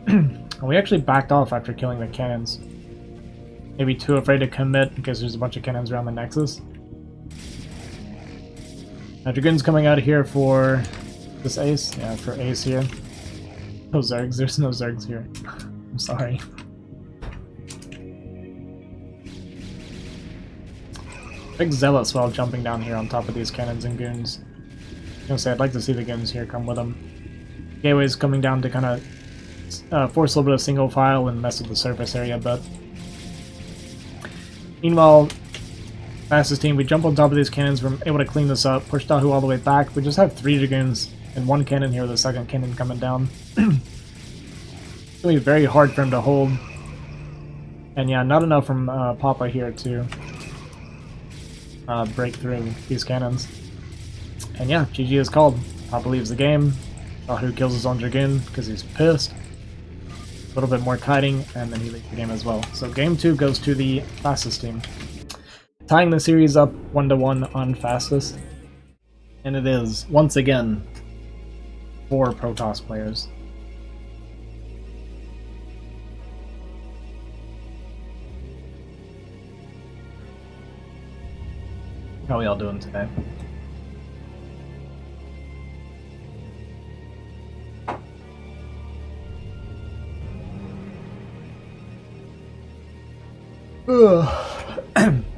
And we actually backed off after killing the cannons. Maybe too afraid to commit because there's a bunch of cannons around the Nexus. Now Dragoon's coming out here for this aCe. Yeah, for aCe here. No Zergs. There's no Zergs here. I'm sorry. Big Zealots while jumping down here on top of these cannons and goons. I was gonna say, I'd like to see the goons here come with them. Gateway's coming down to kind of force a little bit of single file and mess with the surface area, but meanwhile, fastest team, we jump on top of these cannons, we're able to clean this up, push Dahu all the way back. We just have 3 Dragoons and 1 cannon here with the second cannon coming down. It's going to be very hard for him to hold. And yeah, not enough from Papa here to break through these cannons. And yeah, GG is called. Papa leaves the game. Dahu kills his own Dragoon because he's pissed. A little bit more kiting, and then he leaves the game as well. So game 2 goes to the fastest team. Tying the series up 1-1 on fastest. And it is, once again, 4 Protoss players. How are we all doing today?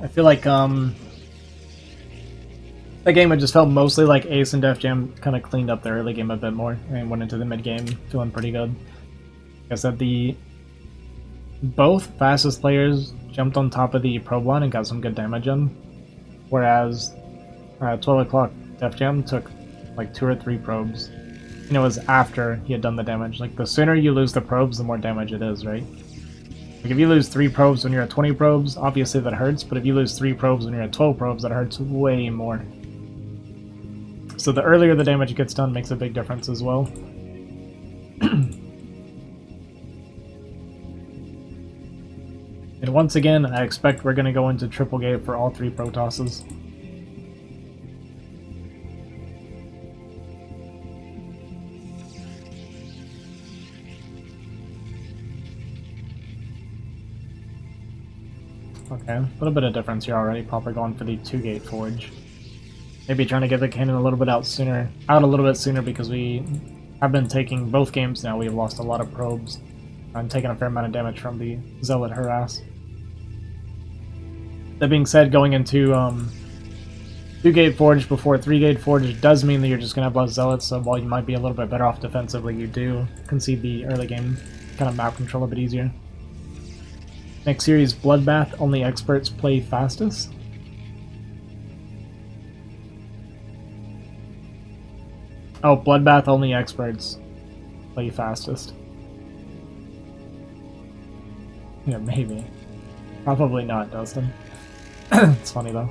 I feel like that game, it just felt mostly like aCe and DefJam kind of cleaned up the early game a bit more and went into the mid game feeling pretty good. Like I said, both fastest players jumped on top of the probe line and got some good damage in, whereas 12 o'clock DefJam took like 2 or 3 probes, and it was after he had done the damage. Like, the sooner you lose the probes, the more damage it is, right? Like, if you lose 3 probes when you're at 20 probes, obviously that hurts, but if you lose 3 probes when you're at 12 probes, that hurts way more. So the earlier the damage gets done makes a big difference as well. And once again, I expect we're going to go into triple gate for all 3 Protosses. Okay, a little bit of difference here already. Papa going for the 2-gate forge. Maybe trying to get the cannon a little bit out a little bit sooner because we have been taking both games now. We've lost a lot of probes and taking a fair amount of damage from the Zealot harass. That being said, going into 2-gate Forge before 3-gate Forge does mean that you're just going to have less Zealots, so while you might be a little bit better off defensively, you do concede the early game kind of map control a bit easier. Next series, Bloodbath, only experts play fastest. Oh, Bloodbath, only experts play fastest. Yeah, maybe. Probably not, Dustin. It's funny though.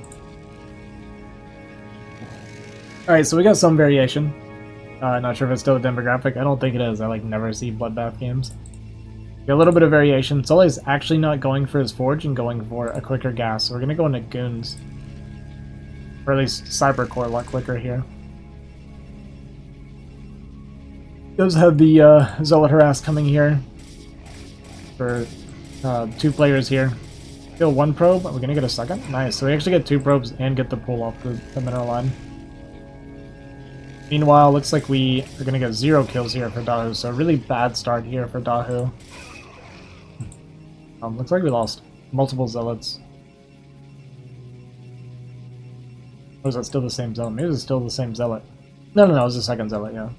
Alright, so we got some variation. Not sure if it's still a demographic. I don't think it is. I never see Bloodbath games. Get a little bit of variation. Soleil's actually not going for his Forge and going for a quicker gas. So we're gonna go into Goons. Or at least Cybercore a lot quicker here. Does have the Zealot Harass coming here for 2 players here. Kill 1 probe. We're gonna get a second. Nice. So we actually get 2 probes and get the pull off the mineral line. Meanwhile, looks like we are gonna get 0 kills here for Dahu. So a really bad start here for Dahu. Looks like we lost multiple Zealots. Or is that still the same Zealot? Maybe it's still the same Zealot. No, it was the second Zealot, yeah.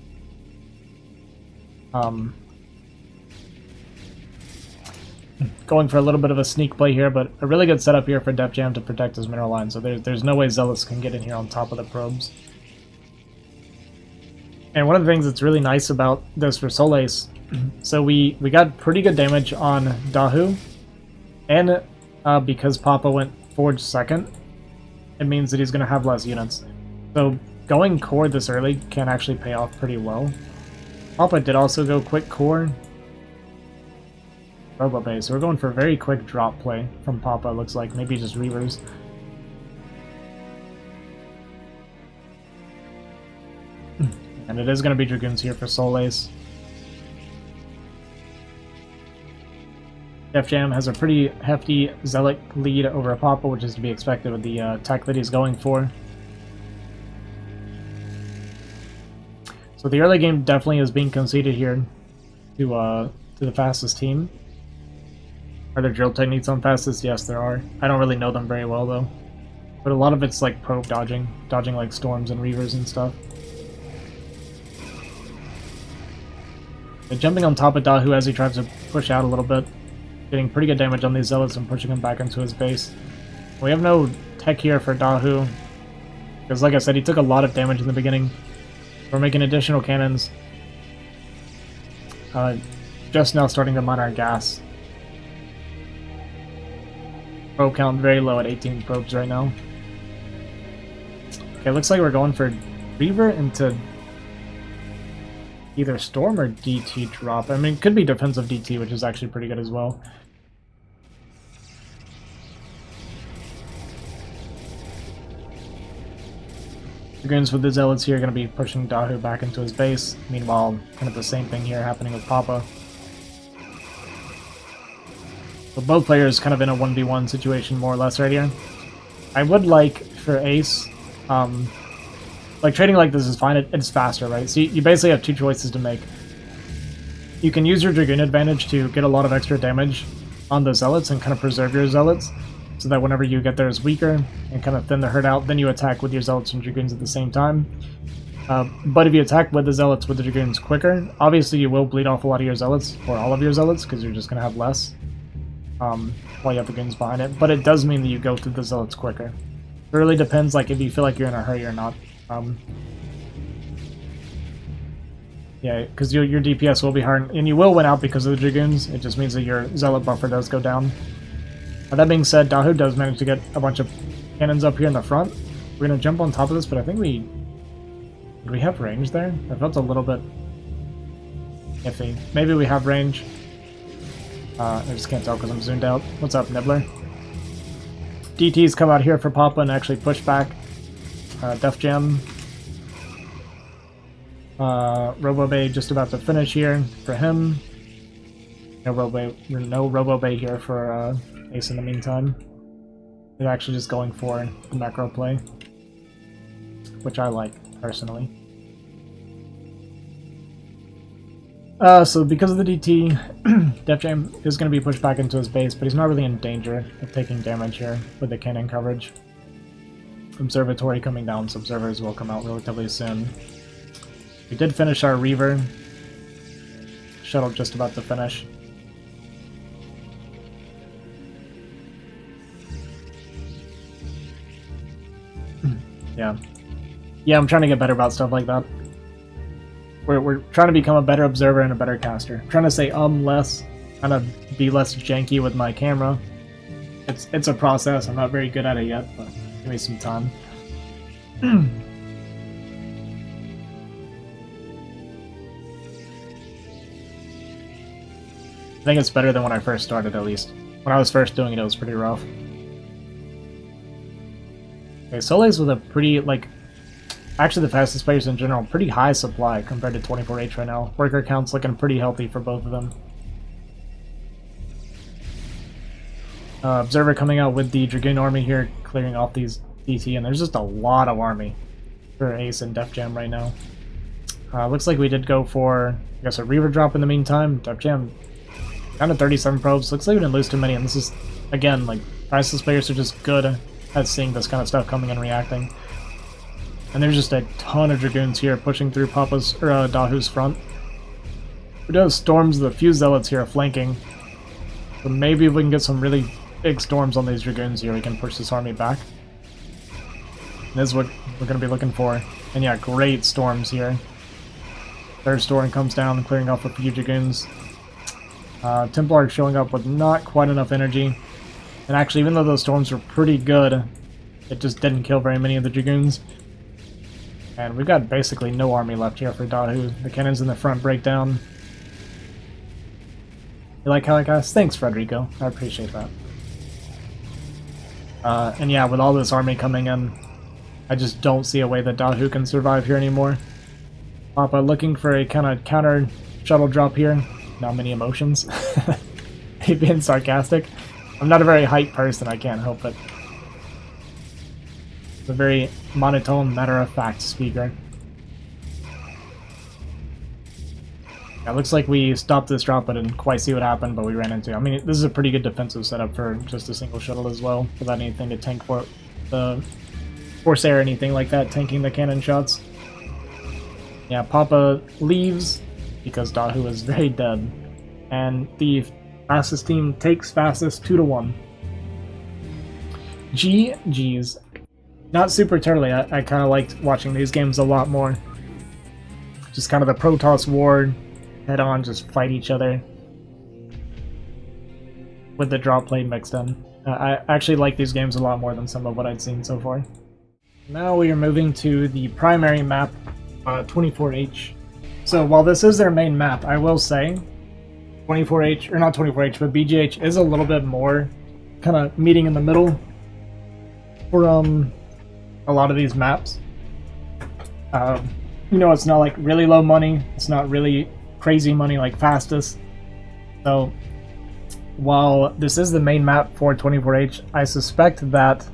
Going for a little bit of a sneak play here, but a really good setup here for DefJam to protect his mineral line, so there's no way Zealots can get in here on top of the probes. And one of the things that's really nice about this for Soleil's, so we got pretty good damage on Dahu, and because Papa went Forge second, it means that he's going to have less units. So going core this early can actually pay off pretty well. Papa did also go quick core. Robo Bay, so we're going for a very quick drop play from Papa, looks like. Maybe just Reavers. And it is going to be Dragoons here for Soleil's. DefJam has a pretty hefty Zealot lead over Papa, which is to be expected with the tech that he's going for. So the early game definitely is being conceded here to the fastest team. Are there drill techniques on fastest? Yes, there are. I don't really know them very well, though. But a lot of it's like probe dodging. Dodging like storms and reavers and stuff. But jumping on top of Dahu as he tries to push out a little bit. Getting pretty good damage on these Zealots and pushing him back into his base. We have no tech here for Dahu. Because like I said, he took a lot of damage in the beginning. We're making additional cannons. Just now starting to mine our gas. Probe count very low at 18 probes right now. Okay, looks like we're going for Reaver into either Storm or DT drop. I mean, it could be defensive DT, which is actually pretty good as well. Dragoons with the Zealots here are going to be pushing Dahu back into his base. Meanwhile, kind of the same thing here happening with Papa. So both players kind of in a 1v1 situation more or less right here. I would like for aCe, like trading like this is fine, it's faster, right? So you basically have 2 choices to make. You can use your Dragoon advantage to get a lot of extra damage on the Zealots and kind of preserve your Zealots, so that whenever you get theirs weaker and kind of thin the herd out, then you attack with your Zealots and Dragoons at the same time. But if you attack with the Zealots with the Dragoons quicker, obviously you will bleed off a lot of your Zealots, or all of your Zealots, because you're just going to have less while you have Dragoons behind it. But it does mean that you go through the Zealots quicker. It really depends like if you feel like you're in a hurry or not. Yeah, because your DPS will be hard, and you will win out because of the Dragoons. It just means that your Zealot buffer does go down. That being said, Dahu does manage to get a bunch of cannons up here in the front. We're going to jump on top of this, but I think we have range there? I felt a little bit iffy. Maybe we have range. I just can't tell because I'm zoomed out. What's up, Nibbler? DTs come out here for Papa and actually push back. DefJam. Robo Bay just about to finish here for him. No Robo Bay here for aCe in the meantime. They're actually just going for the macro play, which I like personally. So because of the DT, DefJam is going to be pushed back into his base, but he's not really in danger of taking damage here with the cannon coverage. observatory coming down, so observers will come out relatively soon. We did finish our Reaver. Shuttle just about to finish. Yeah. Yeah, I'm trying to get better about stuff like that. We're trying to become a better observer and a better caster. I'm trying to say less, kind of be less janky with my camera. It's a process. I'm not very good at it yet, but give me some time. I think it's better than when I first started, at least. When I was first doing it, it was pretty rough. Okay, Soleil's with a pretty, like, actually the fastest players in general, pretty high supply compared to 24H right now. Worker count's looking pretty healthy for both of them. Observer coming out with the Dragoon army here, clearing off these DT, and there's just a lot of army for aCe and DefJam right now. Looks like we did go for, I guess, a Reaver drop in the meantime. DefJam down to 37 probes. Looks like we didn't lose too many, and this is, again, like, fastest players are just good at seeing this kind of stuff coming and reacting. And there's just a ton of Dragoons here pushing through Papa's, or Dahu's front. We do have Storms, the few Zealots here flanking. So maybe if we can get some really big Storms on these Dragoons here, we can push this army back. And this is what we're going to be looking for. And yeah, great Storms here. Third Storm comes down, clearing off a few Dragoons. Templar showing up with not quite enough energy. And actually, even though those Storms were pretty good, it just didn't kill very many of the Dragoons. And we've got basically no army left here for Dahu. The cannons in the front break down. You like how I guess? Thanks, Frederico. I appreciate that. And yeah, with all this army coming in, I just don't see a way that Dahu can survive here anymore. Papa looking for a kind of counter shuttle drop here. Not many emotions. He being sarcastic. I'm not a very hype person, I can't help it. It's a very monotone, matter-of-fact speaker. Yeah, looks like we stopped this drop, but didn't quite see what happened, but we ran into it. I mean, this is a pretty good defensive setup for just a single shuttle as well, without anything to tank for the Corsair or anything like that, tanking the cannon shots. Yeah, Papa leaves because Dahu is very dead, and the fastest team takes fastest 2-1. GG's. Not super turtly. I kind of liked watching these games a lot more. Just kind of the Protoss war, head on, just fight each other. With the drop play mixed in. I actually like these games a lot more than some of what I'd seen so far. Now we are moving to the primary map, 24H. So while this is their main map, I will say 24H, or not 24H, but BGH is a little bit more kind of meeting in the middle for a lot of these maps. You know, it's not like really low money, it's not really crazy money like fastest. So while this is the main map for 24H, I suspect that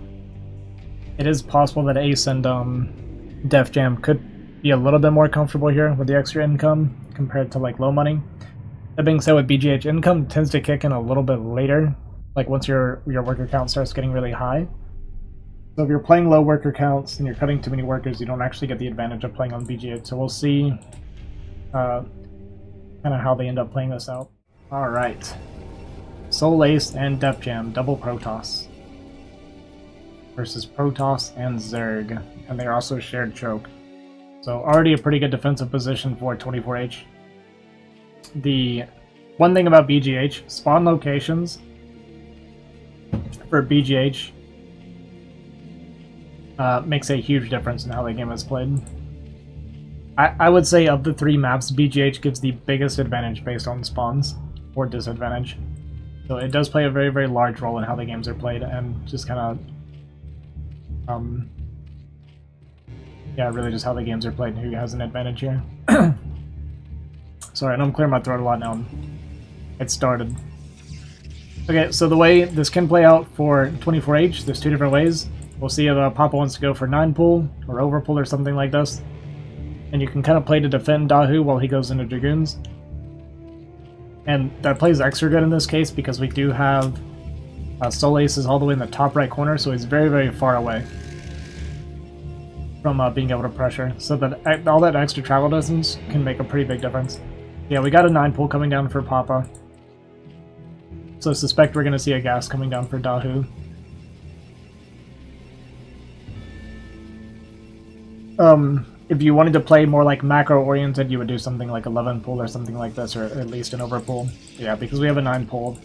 it is possible that aCe and DefJam could be a little bit more comfortable here with the extra income compared to like low money. That being said, with BGH, income tends to kick in a little bit later, like once your worker count starts getting really high. So if you're playing low worker counts and you're cutting too many workers, you don't actually get the advantage of playing on BGH. So we'll see kind of how they end up playing this out. Alright. aCe and DefJam, double Protoss. Versus Protoss and Zerg. And they're also shared choke. So already a pretty good defensive position for 24H. The one thing about BGH, spawn locations for BGH makes a huge difference in how the game is played. I would say of the three maps, BGH gives the biggest advantage based on spawns, or disadvantage. So it does play a very, very large role in how the games are played, and just kind of, yeah, really just how the games are played and who has an advantage here. Sorry, I know I'm clearing my throat a lot now. It started. Okay, so the way this can play out for 24H, there's two different ways. We'll see if Papa wants to go for 9 pull or overpull or something like this. And you can kind of play to defend Dahu while he goes into Dragoons. And that plays extra good in this case because we do have Soleil is all the way in the top right corner, so he's very, very far away. from being able to pressure. So that all that extra travel distance can make a pretty big difference. Yeah, we got a 9 pull coming down for Papa. So I suspect we're going to see a gas coming down for Dahu. If you wanted to play more like macro-oriented, you would do something like 11 pull or something like this, or at least an overpull. Yeah, because we have a 9 pull,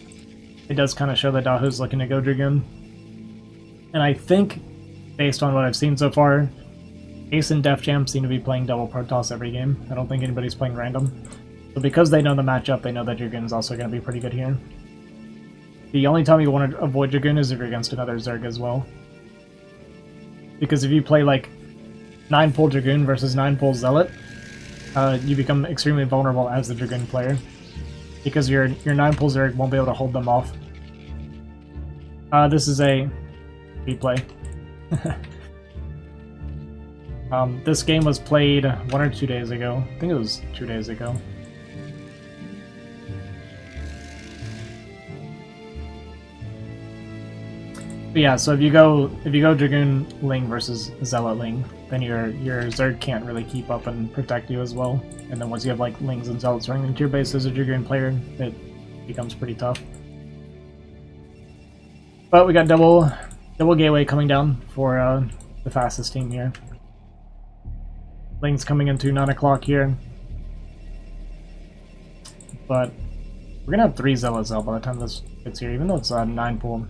it does kind of show that Dahu's looking to go Dragoon. And I think, based on what I've seen so far, aCe and DefJam seem to be playing double Protoss every game. I don't think anybody's playing random. So because they know the matchup, they know that Dragoon's also going to be pretty good here. The only time you want to avoid Dragoon is if you're against another Zerg as well. Because if you play like 9 pull Dragoon versus 9 pull Zealot, you become extremely vulnerable as the Dragoon player. Because your 9 pull Zerg won't be able to hold them off. This is a replay. This game was played 1 or 2 days ago. I think it was 2 days ago. But yeah, so if you go Dragoon Ling versus Zealot Ling, then your Zerg can't really keep up and protect you as well. And then once you have like Lings and Zealots running into your base as a Dragoon player, it becomes pretty tough. But we got double gateway coming down for the fastest team here. Ling's coming into 9 o'clock here. But we're gonna have 3 Zealots out by the time this gets here, even though it's 9 pull.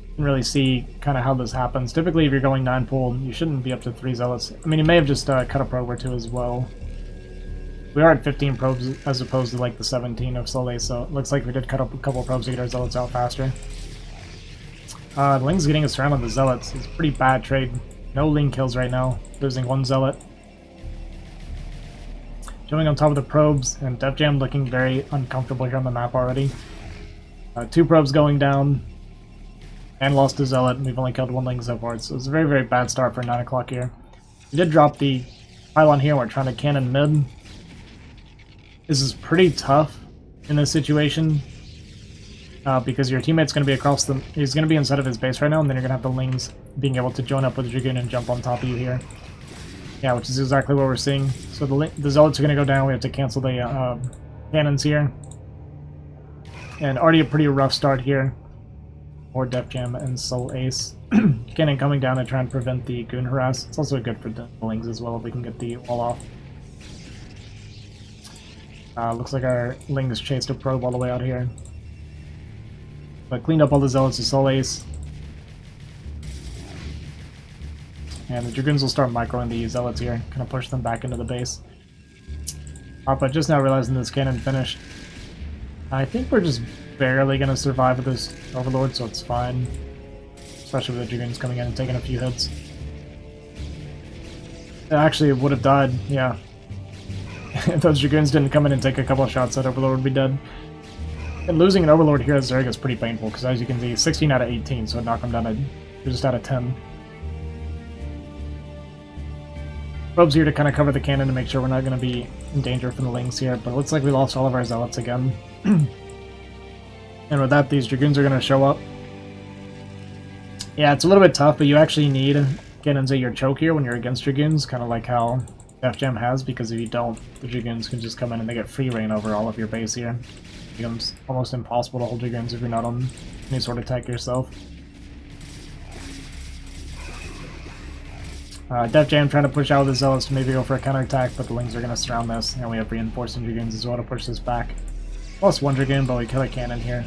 You can really see kind of how this happens. Typically, if you're going 9 pull, you shouldn't be up to 3 Zealots. I mean, you may have just cut a probe or 2 as well. We are at 15 probes as opposed to like the 17 of Soleil, so it looks like we did cut up a couple probes to get our Zealots out faster. Ling's getting us around on the Zealots. It's a pretty bad trade. No Ling kills right now, losing 1 Zealot. Jumping on top of the probes, and DefJam looking very uncomfortable here on the map already. 2 probes going down, and lost a Zealot, and we've only killed 1 Ling so far, so it's a very, very bad start for 9 o'clock here. We did drop the pylon here, we're trying to cannon mid. This is pretty tough in this situation, because your teammate's going to be across the... He's going to be inside of his base right now, and then you're going to have the Lings being able to join up with the Dragoon and jump on top of you here. Yeah, which is exactly what we're seeing. So the Zealots are going to go down, we have to cancel the cannons here. And already a pretty rough start here for DefJam and aCe. Cannon coming down to try and prevent the Goon harass. It's also good for the Lings as well if we can get the wall off. Looks like our Lings chased a probe all the way out here. But cleaned up all the Zealots to aCe. And the Dragoons will start microing the Zealots here, kind of push them back into the base. Papa just now realizing this cannon finished. I think we're just barely going to survive with this Overlord, so it's fine. Especially with the Dragoons coming in and taking a few hits. It actually would have died, yeah. If those Dragoons didn't come in and take a couple of shots, that Overlord would be dead. And losing an Overlord here as Zerg is pretty painful, because as you can see, 16 out of 18, so it knocked him down to just out of 10. Probe's here to kind of cover the cannon to make sure we're not going to be in danger from the Lings here, but it looks like we lost all of our Zealots again. And with that, these Dragoons are going to show up. Yeah, it's a little bit tough, but you actually need cannons at your choke here when you're against Dragoons, kind of like how DefJam has, because if you don't, the Dragoons can just come in and they get free reign over all of your base here. It becomes almost impossible to hold Dragoons if you're not on any sort of tech yourself. DefJam trying to push out the Zealots to maybe go for a counterattack, but the Lings are going to surround this, and we have reinforcing Dragoons as well to push this back. Lost 1 Dragoon, but we kill a cannon here.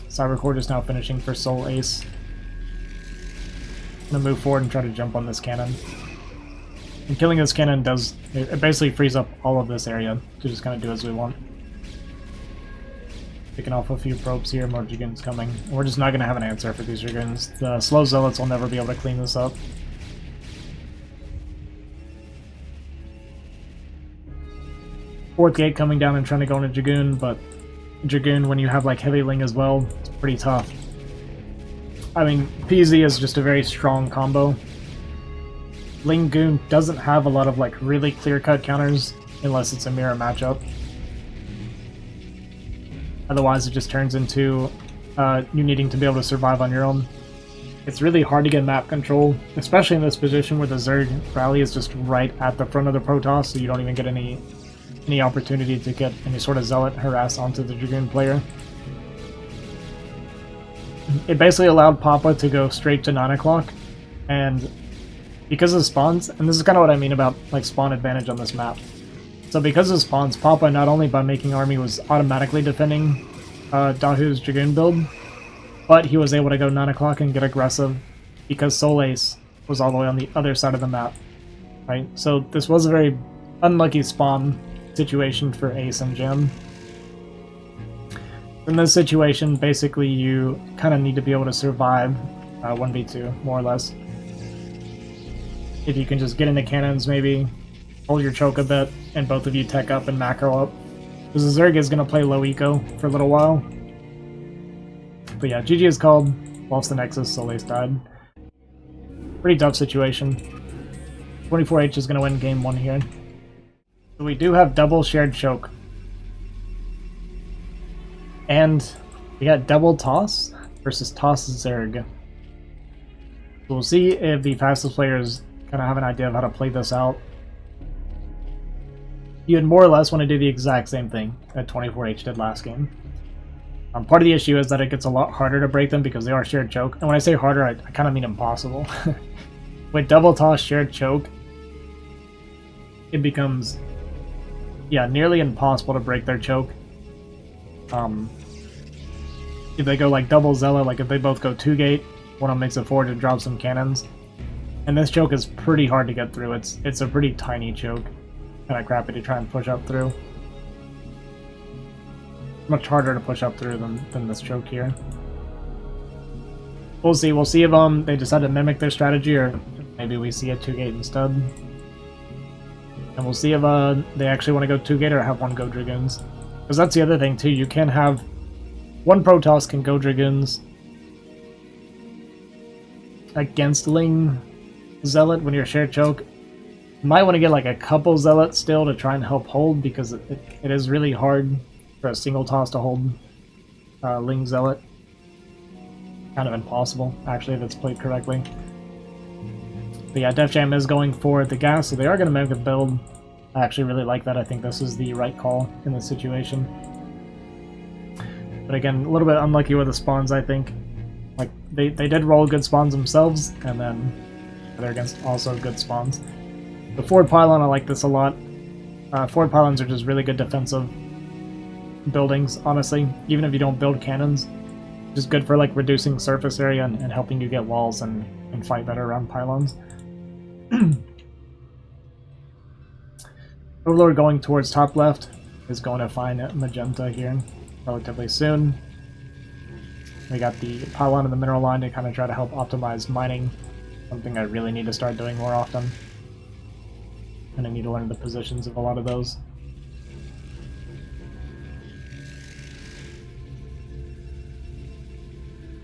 Cybercore is now finishing for aCe. I'm going to move forward and try to jump on this cannon. And killing this cannon does... It basically frees up all of this area to just kind of do as we want. Picking off a few probes here, more Dragoons coming. We're just not going to have an answer for these Dragoons. The slow Zealots will never be able to clean this up. Fourth gate coming down and trying to go into Dragoon, but Dragoon, when you have like heavy Ling as well, it's pretty tough. I mean, PZ is just a very strong combo. Ling Goon doesn't have a lot of like really clear-cut counters unless it's a mirror matchup. Otherwise, it just turns into you needing to be able to survive on your own. it's really hard to get map control, especially in this position where the Zerg rally is just right at the front of the Protoss, so you don't even get any opportunity to get any sort of Zealot harass onto the Dragoon player. It basically allowed Papa to go straight to 9 o'clock, and because of spawns, and this is kind of what I mean about like spawn advantage on this map. So because of spawns, Papa, not only by making army, was automatically defending Dahu's Dragoon build, but he was able to go 9 o'clock and get aggressive because Soul Ace was all the way on the other side of the map, right? So this was a very unlucky spawn situation for aCe and Jam. In this situation, basically you kind of need to be able to survive 1v2, more or less. If you can just get into cannons, maybe hold your choke a bit, and both of you tech up and macro up. Because the Zerg is going to play low eco for a little while. But yeah, GG is called. Lost the Nexus, Soul Ace died. Pretty tough situation. 24H is going to win game 1 here. So we do have double shared choke. And we got double toss versus toss Zerg. So we'll see if the fastest players kind of have an idea of how to play this out. You would more or less want to do the exact same thing that 24H did last game. Part of the issue is that it gets a lot harder to break them because they are shared choke. And when I say harder, I kind of mean impossible. With double toss shared choke, it becomes, yeah, nearly impossible to break their choke. If they go like double Zealot, like if they both go 2-gate, one of them makes it forward to drop some cannons. And this choke is pretty hard to get through. It's a pretty tiny choke. Kind of crappy to try and push up through. Much harder to push up through than this choke here. We'll see. We'll see if they decide to mimic their strategy, or maybe we see a 2-gate instead. And we'll see if they actually want to go 2-gate or have one go Dragoons. Because that's the other thing too. You can have one Protoss can go Dragoons against Ling Zealot when you're shared choke. You might want to get like a couple Zealots still to try and help hold, because it is really hard for a single toss to hold Ling Zealot. Kind of impossible, actually, if it's played correctly. But yeah, DefJam is going for the gas, so they are going to make a build. I actually really like that. I think this is the right call in this situation. But again, a little bit unlucky with the spawns, I think. Like, they did roll good spawns themselves, and then they're against also good spawns. The forward pylon, I like this a lot. Forward pylons are just really good defensive buildings, honestly. Even if you don't build cannons, just good for like reducing surface area and helping you get walls and fight better around pylons. Overlord going towards top left is going to find magenta here relatively soon. We got the pylon and the mineral line to kind of try to help optimize mining, something I really need to start doing more often. And I need to learn the positions of a lot of those.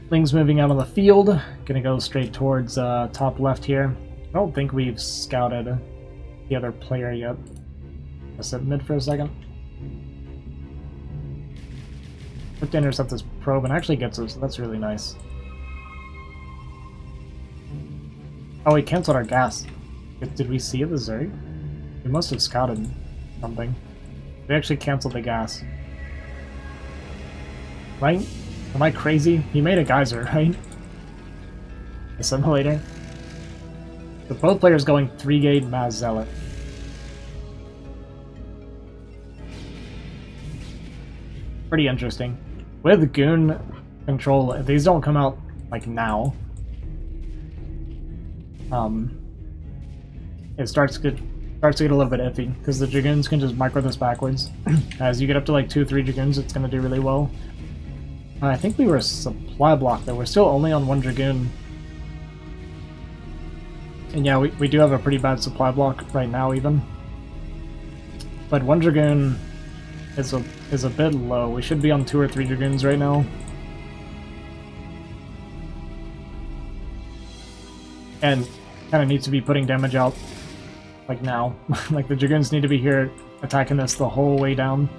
Ling's moving out on the field. Gonna go straight towards top left here. I don't think we've scouted the other player yet. I'll sit mid for a second. Look to intercept this probe and actually gets us. That's really nice. Oh, we canceled our gas. Did we see the Zerg? We must have scouted something. We actually canceled the gas. Right? Am I crazy? He made a geyser, right? Assimilator. So both players going 3-gate Maz Zealot. Pretty interesting. With Goon control, if these don't come out like now, it starts to get a little bit iffy, because the Dragoons can just micro this backwards. As you get up to like 2-3 Dragoons, it's going to do really well. I think we were supply blocked though. We're still only on 1 Dragoon. And yeah, we do have a pretty bad supply block right now even. But 1 Dragoon is a bit low. We should be on 2 or 3 Dragoons right now. And kind of needs to be putting damage out like now. Like the Dragoons need to be here attacking this the whole way down.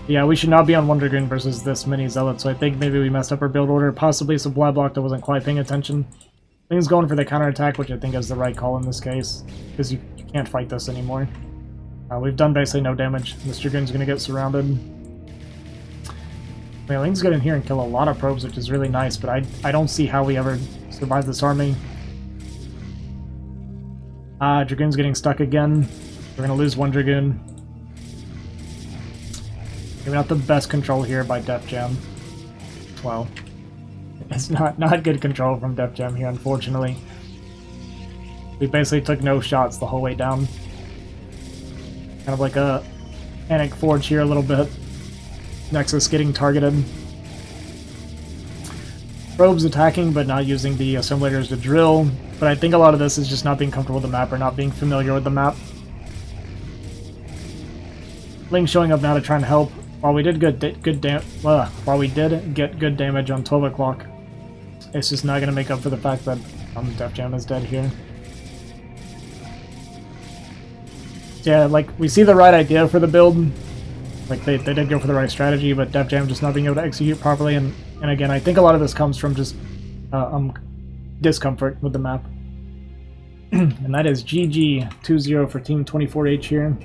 Yeah, we should not be on Wonder Dragoon versus this mini Zealot, so I think maybe we messed up our build order. Possibly Supply Block that wasn't quite paying attention. Things going for the counterattack, which I think is the right call in this case, because you can't fight this anymore. We've done basically no damage. This Dragoon's going to get surrounded. Ling's get in here and kill a lot of probes, which is really nice, but I don't see how we ever survive this army. Dragoon's getting stuck again. We're going to lose one Dragoon. Maybe not the best control here by DefJam. Well, it's not good control from DefJam here, unfortunately. We basically took no shots the whole way down. Kind of like a Panic Forge here a little bit. Nexus getting targeted. Probes attacking, but not using the assemblators to drill. But I think a lot of this is just not being comfortable with the map or not being familiar with the map. Ling showing up now to try and help. While we did get good damage on 12 o'clock, it's just not going to make up for the fact that DefJam is dead here. Yeah, like, we see the right idea for the build. Like, they did go for the right strategy, but DefJam just not being able to execute properly. And again, I think a lot of this comes from just discomfort with the map. And that is GG 2-0 for Team 24H here.